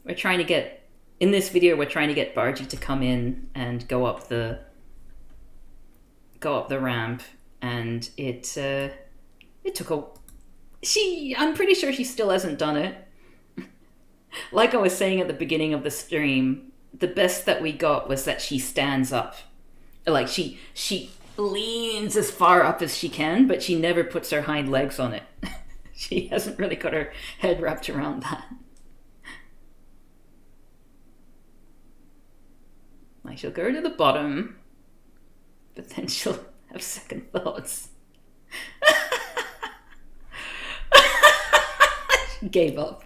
We're trying to get... In this video, we're trying to get Bargy to come in and go up the ramp. And it took a... I'm pretty sure she still hasn't done it. Like I was saying at the beginning of the stream, the best that we got was that she stands up. Like she leans as far up as she can, but she never puts her hind legs on it. She hasn't really got her head wrapped around that. Like she'll go to the bottom, but then she'll have second thoughts. She gave up.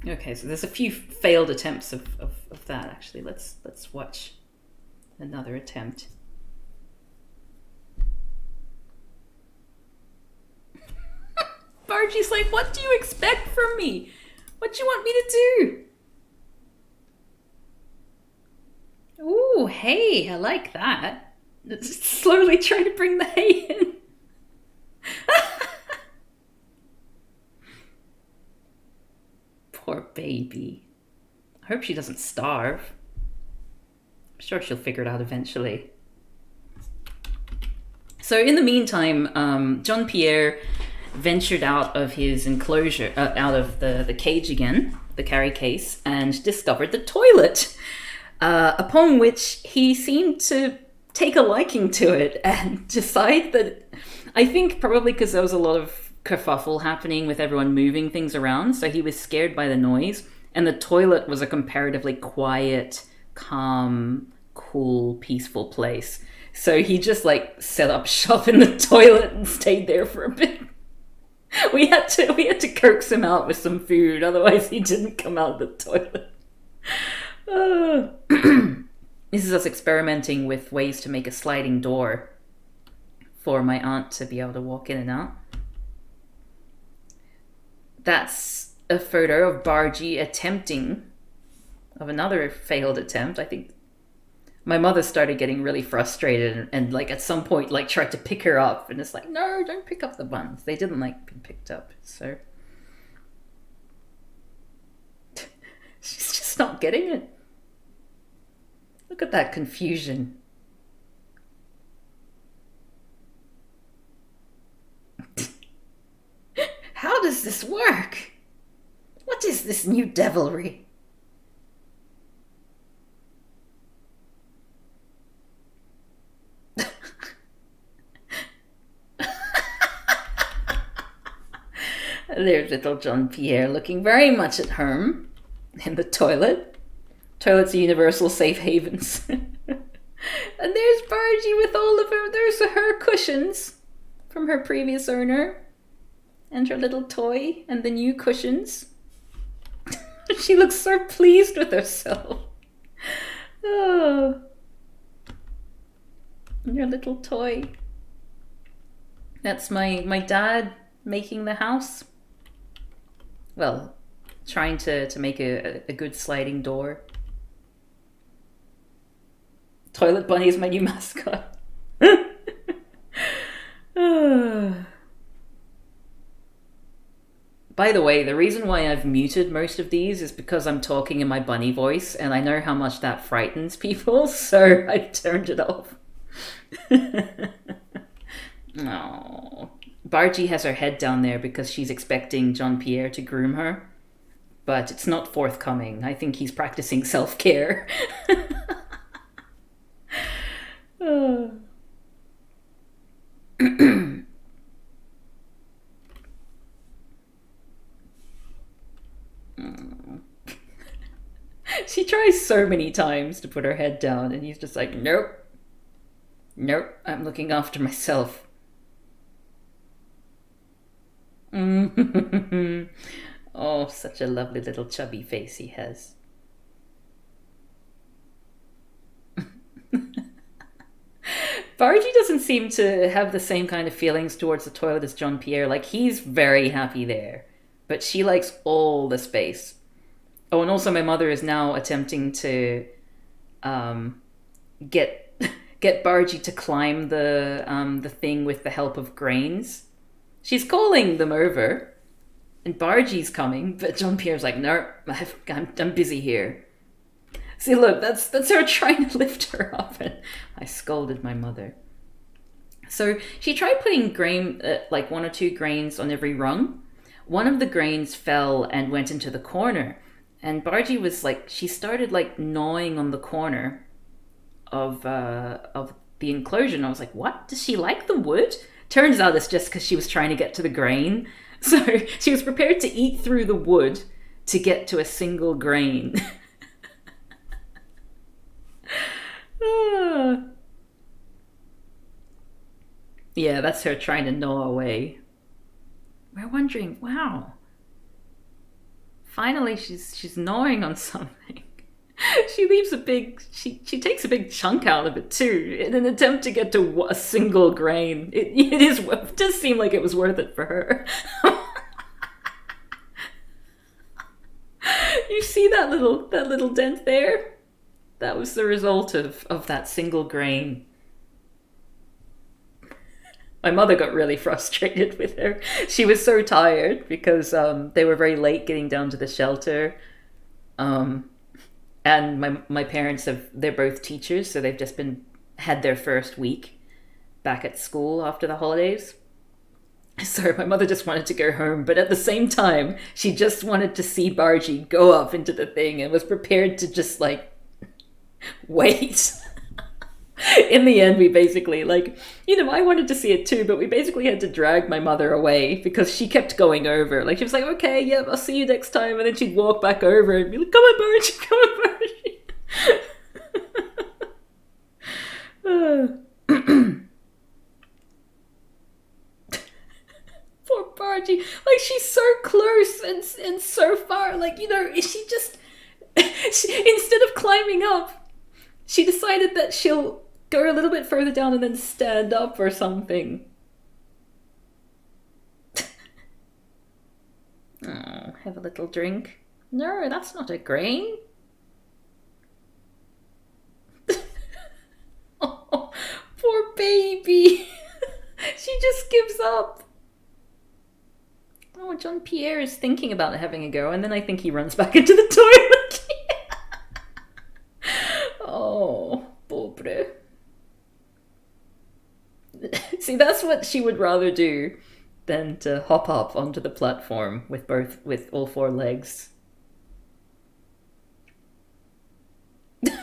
Okay, so there's a few failed attempts of that actually. Let's watch another attempt. Bargy's like, what do you expect from me? What do you want me to do? Ooh, hay, I like that. It's slowly trying to bring the hay in. Poor baby. I hope she doesn't starve. I'm sure she'll figure it out eventually. So in the meantime, Jean-Pierre ventured out of his enclosure, out of the cage again, the carry case, and discovered the toilet, upon which he seemed to take a liking to it and decide that, I think probably because there was a lot of kerfuffle happening with everyone moving things around, so he was scared by the noise, and the toilet was a comparatively quiet, calm, cool, peaceful place. So he just like set up shop in the toilet and stayed there for a bit. We had to coax him out with some food, otherwise he didn't come out of the toilet. This is us experimenting with ways to make a sliding door for my aunt to be able to walk in and out. That's a photo of Bargy attempting, of another failed attempt. I think my mother started getting really frustrated and like at some point like tried to pick her up, and it's like, no, don't pick up the buns. They didn't like being picked up, so she's just not getting it. Look at that confusion. How does this work? What is this new devilry? There's little Jean-Pierre looking very much at home in the toilet. Toilets are universal safe havens. And there's Bargy with all of her, there's her cushions from her previous owner. And her little toy and the new cushions. She looks so pleased with herself. Oh. And her little toy. That's my dad making the house. Well, trying to make a good sliding door. Toilet Bunny is my new mascot. By the way, the reason why I've muted most of these is because I'm talking in my bunny voice, and I know how much that frightens people, so I've turned it off. Oh. Bargy has her head down there because she's expecting Jean-Pierre to groom her, but it's not forthcoming. I think he's practicing self-care. She tries so many times to put her head down, and he's just like, nope. Nope, I'm looking after myself. Oh, such a lovely little chubby face he has. Bargy doesn't seem to have the same kind of feelings towards the toilet as Jean-Pierre. Like, he's very happy there, but she likes all the space. Oh, and also my mother is now attempting to get Bargy to climb the thing with the help of grains. She's calling them over, and Bargy's coming, but Jean-Pierre's like, no, I'm busy here. See, look, that's her trying to lift her up, and I scolded my mother. So she tried putting like 1 or 2 grains on every rung. One of the grains fell and went into the corner. And Bargy was like, she started like gnawing on the corner of the enclosure. And I was like, what? Does she like the wood? Turns out it's just because she was trying to get to the grain. So she was prepared to eat through the wood to get to a single grain. Yeah, that's her trying to gnaw away. We're wondering, wow. Finally, she's gnawing on something. She leaves she takes a big chunk out of it too, in an attempt to get to a single grain. It does seem like it was worth it for her. You see that little dent there? That was the result of that single grain. My mother got really frustrated with her. She was so tired because they were very late getting down to the shelter. And my parents they're both teachers, so they've just had their first week back at school after the holidays. So my mother just wanted to go home, but at the same time, she just wanted to see Bargy go up into the thing and was prepared to just like wait. In the end, we basically, I wanted to see it too, but we basically had to drag my mother away because she kept going over. Like, she was like, okay, yep, I'll see you next time. And then she'd walk back over and be like, come on, Bargy, come on, Bargy. Poor Bargy. Like, she's so close and so far. Like, she just, instead of climbing up, she decided that she'll go a little bit further down and then stand up or something. Oh, have a little drink. No, that's not a grain. Oh, poor baby. She just gives up. Oh, Jean-Pierre is thinking about having a go, and then I think he runs back into the toilet. Oh, pobre. See, that's what she would rather do than to hop up onto the platform with all 4 legs.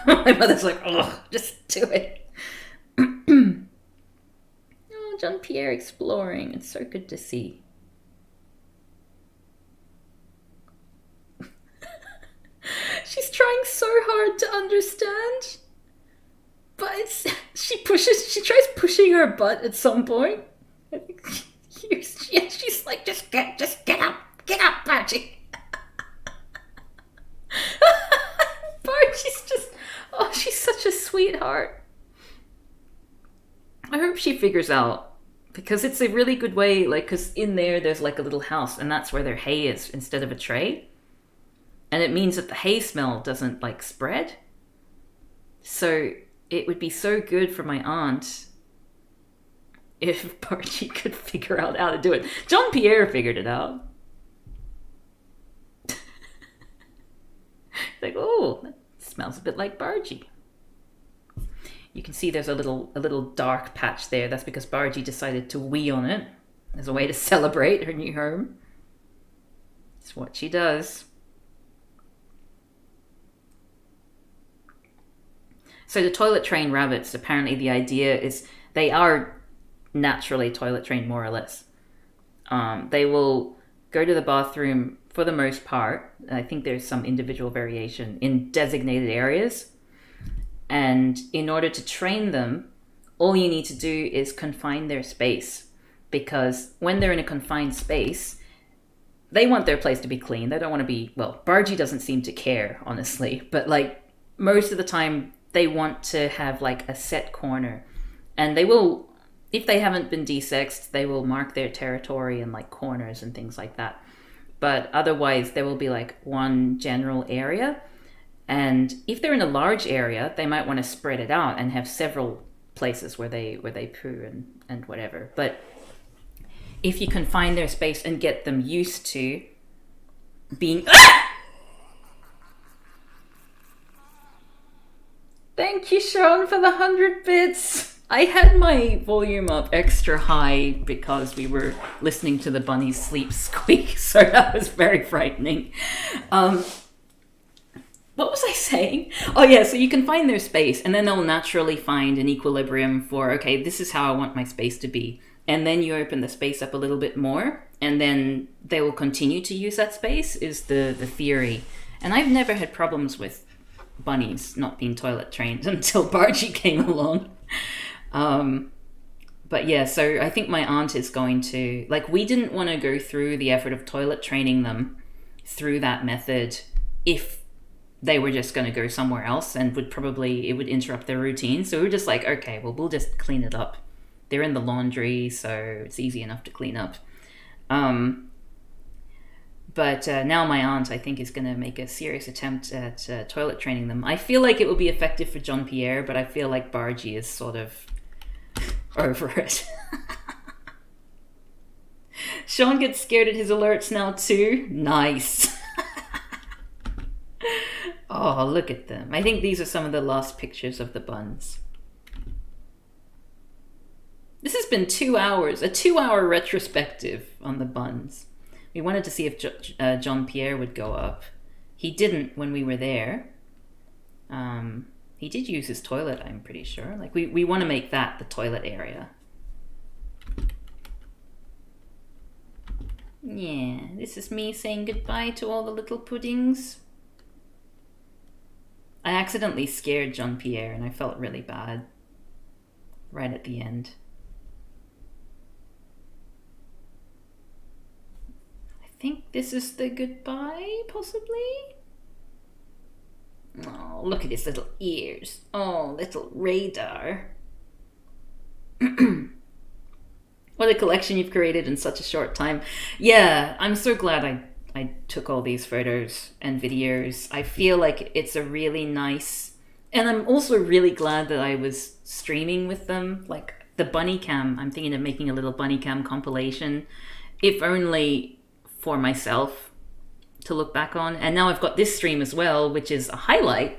My mother's like, oh, just do it. Oh, Jean-Pierre exploring. It's so good to see. She's trying so hard to understand. But she tries pushing her butt at some point. I think she's like, just get up, Bargy. Bargy's just, oh, she's such a sweetheart. I hope she figures out, because it's a really good way, because in there's like a little house, and that's where their hay is instead of a tray. And it means that the hay smell doesn't spread. So it would be so good for my aunt if Bargy could figure out how to do it. Jean-Pierre figured it out. Like, oh, that smells a bit like Bargy. You can see there's a little dark patch there. That's because Bargy decided to wee on it as a way to celebrate her new home. It's what she does. So the toilet trained rabbits, apparently the idea is they are naturally toilet trained, more or less. They will go to the bathroom for the most part. I think there's some individual variation in designated areas. And in order to train them, all you need to do is confine their space. Because when they're in a confined space, they want their place to be clean. They don't want to be, well, Bargy doesn't seem to care, honestly. But like most of the time, they want to have like a set corner. And they will, if they haven't been desexed, they will mark their territory in like corners and things like that. But otherwise, there will be like one general area. And if they're in a large area, they might want to spread it out and have several places where they poo and whatever. But if you confine their space and get them used to being... Thank you, Sean, for the 100 bits. I had my volume up extra high because we were listening to the bunnies sleep squeak, so that was very frightening. What was I saying? Oh yeah, so you can find their space and then they'll naturally find an equilibrium for, okay, this is how I want my space to be. And then you open the space up a little bit more and then they will continue to use that space is the theory. And I've never had problems with bunnies not being toilet trained until Bargy came along. But yeah, so I think my aunt is going to, like, we didn't want to go through the effort of toilet training them through that method if they were just going to go somewhere else and it would interrupt their routine. So we were just like, okay, well, we'll just clean it up. They're in the laundry, so it's easy enough to clean up. But now my aunt, I think, is going to make a serious attempt at toilet training them. I feel like it will be effective for Jean-Pierre, but I feel like Bargy is sort of over it. Sean gets scared at his alerts now too. Nice. Oh, look at them. I think these are some of the last pictures of the Buns. This has been 2 hours, a 2-hour retrospective on the Buns. We wanted to see if Jean-Pierre would go up. He didn't when we were there. He did use his toilet, I'm pretty sure. Like, we want to make that the toilet area. Yeah, this is me saying goodbye to all the little puddings. I accidentally scared Jean-Pierre and I felt really bad right at the end. I think this is the goodbye, possibly? Oh, look at his little ears. Oh, little radar. What a collection you've created in such a short time. Yeah, I'm so glad I took all these photos and videos. I feel like it's a really nice... And I'm also really glad that I was streaming with them. Like, the bunny cam, I'm thinking of making a little bunny cam compilation, if only for myself to look back on. And now I've got this stream as well, which is a highlight.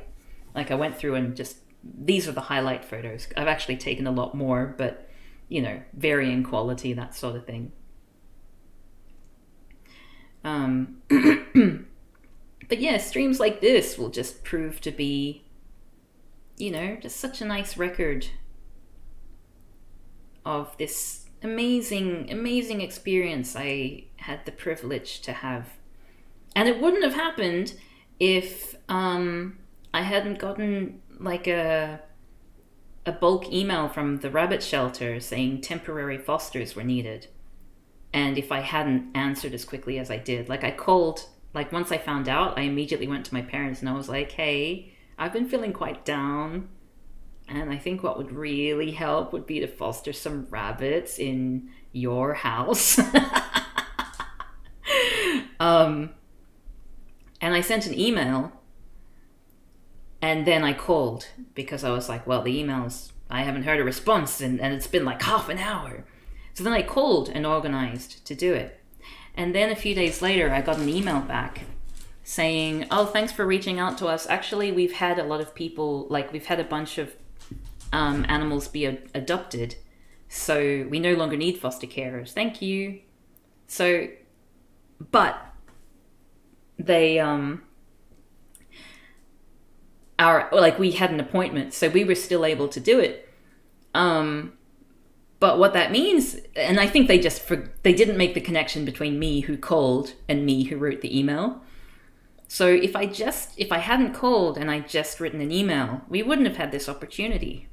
Like, I went through and just... These are the highlight photos. I've actually taken a lot more, but, you know, varying quality, that sort of thing. But yeah, streams like this will just prove to be, you know, just such a nice record of this amazing, amazing experience I had the privilege to have. And it wouldn't have happened if I hadn't gotten like a bulk email from the rabbit shelter saying temporary fosters were needed. And if I hadn't answered as quickly as I did, like I called, like once I found out, I immediately went to my parents and I was like, hey, I've been feeling quite down. And I think what would really help would be to foster some rabbits in your house. And I sent an email and then I called because I was like, well, the emails, I haven't heard a response and it's been like half an hour. So then I called and organized to do it. And then a few days later, I got an email back saying, "Oh, thanks for reaching out to us. Actually, we've had a lot of people, like we've had a bunch of animals be adopted, so we no longer need foster carers. Thank you." So, but they we had an appointment, so we were still able to do it. But what that means, and I think they didn't make the connection between me who called and me who wrote the email. So if I hadn't called and I'd just written an email, we wouldn't have had this opportunity.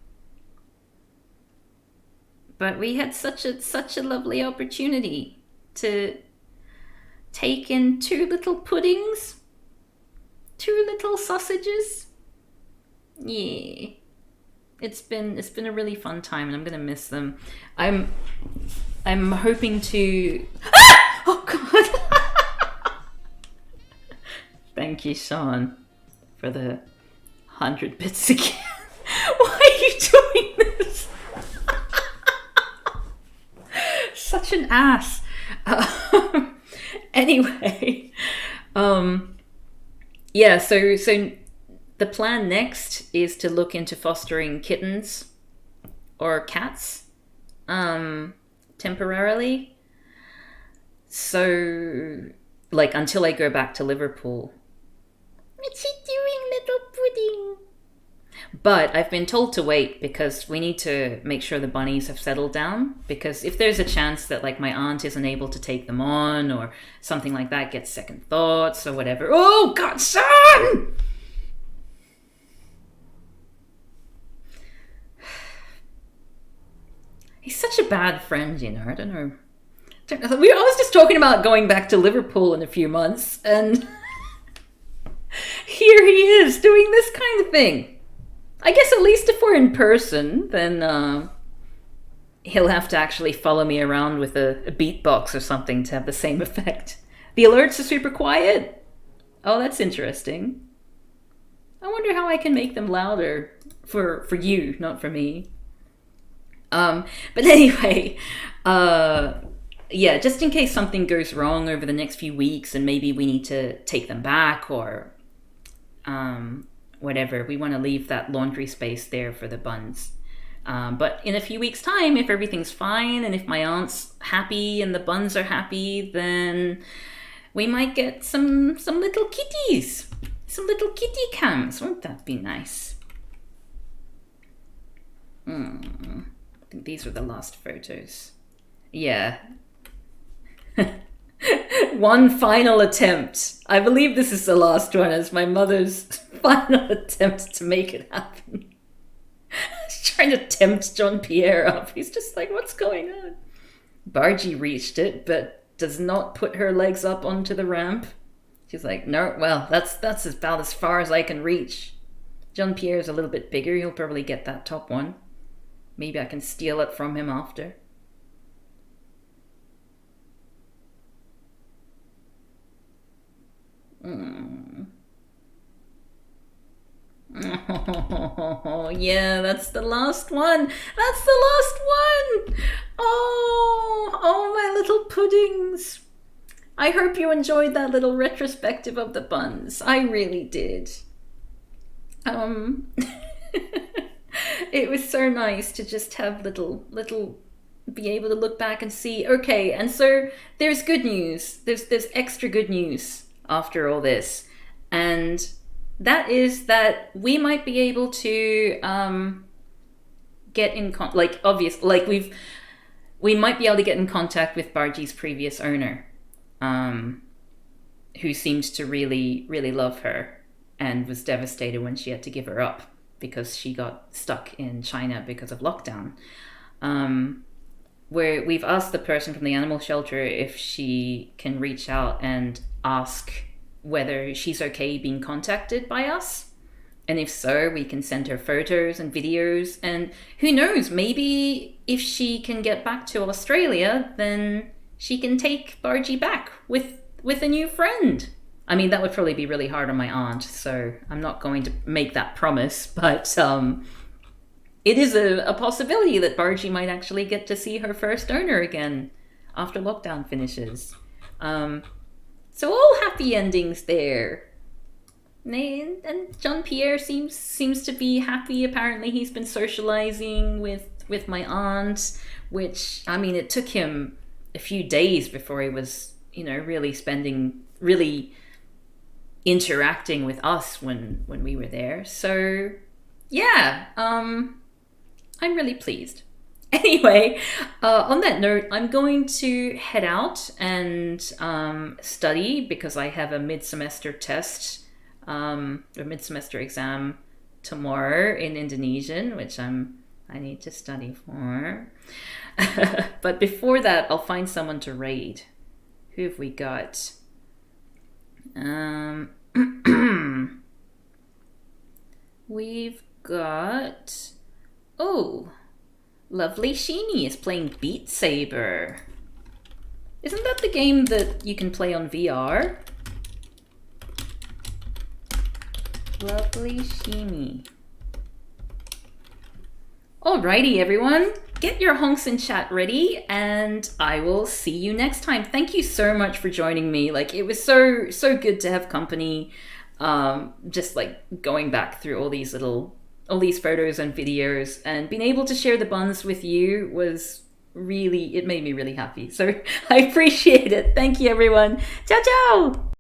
But we had such a lovely opportunity to take in 2 little puddings, 2 little sausages. Yeah. It's been a really fun time, and I'm gonna miss them. I'm hoping to. Oh God! Thank you, Sean, for the 100 bits again. Why are you doing this? Such an ass. Anyway, yeah. So. The plan next is to look into fostering kittens or cats temporarily. So, until I go back to Liverpool. What's he doing, little pudding? But I've been told to wait because we need to make sure the bunnies have settled down. Because if there's a chance that my aunt isn't able to take them on or something like that, gets second thoughts or whatever. Oh, God, son! He's such a bad friend, I don't know. I was just talking about going back to Liverpool in a few months, and here he is doing this kind of thing. I guess at least if we're in person, then he'll have to actually follow me around with a beatbox or something to have the same effect. The alerts are super quiet. Oh, that's interesting. I wonder how I can make them louder for you, not for me. But anyway, yeah, just in case something goes wrong over the next few weeks and maybe we need to take them back or whatever, we want to leave that laundry space there for the Buns. But in a few weeks' time, if everything's fine and if my aunt's happy and the Buns are happy, then we might get some little kitties, some little kitty cams. Won't that be nice? I think these were the last photos. Yeah. One final attempt. I believe this is the last one as my mother's final attempt to make it happen. She's trying to tempt Jean-Pierre up. He's just like, what's going on? Bargie reached it, but does not put her legs up onto the ramp. She's like, no, well, that's about as far as I can reach. Jean-Pierre's a little bit bigger. He'll probably get that top one. Maybe I can steal it from him after. Oh, yeah, that's the last one. That's the last one. Oh, my little puddings. I hope you enjoyed that little retrospective of the Buns. I really did. It was so nice to just have little be able to look back and see, okay, and so there's good news. There's extra good news after all this. And that is that we might be able to get in we might be able to get in contact with Bargie's previous owner, who seemed to really, really love her and was devastated when she had to give her up because she got stuck in China because of lockdown. Where we've asked the person from the animal shelter if she can reach out and ask whether she's okay being contacted by us. And if so, we can send her photos and videos. And who knows, maybe if she can get back to Australia, then she can take Bargie back with a new friend. I mean, that would probably be really hard on my aunt, so I'm not going to make that promise, but it is a possibility that Bargie might actually get to see her first owner again after lockdown finishes. So all happy endings there. And Jean-Pierre seems to be happy. Apparently he's been socializing with my aunt, which, I mean, it took him a few days before he was, really interacting with us when we were there. So yeah, I'm really pleased. Anyway, on that note, I'm going to head out and study because I have a mid-semester test, or mid-semester exam tomorrow in Indonesian, which I need to study for. But before that, I'll find someone to raid. Who have we got? We've got... Oh, Lovely Sheeny is playing Beat Saber. Isn't that the game that you can play on VR? Lovely Sheeny. Alrighty, everyone. Get your honks in chat ready, and I will see you next time. Thank you so much for joining me. Like, it was so good to have company. Just like going back through all these photos and videos, and being able to share the buns with you it made me really happy. So I appreciate it. Thank you, everyone. Ciao, ciao.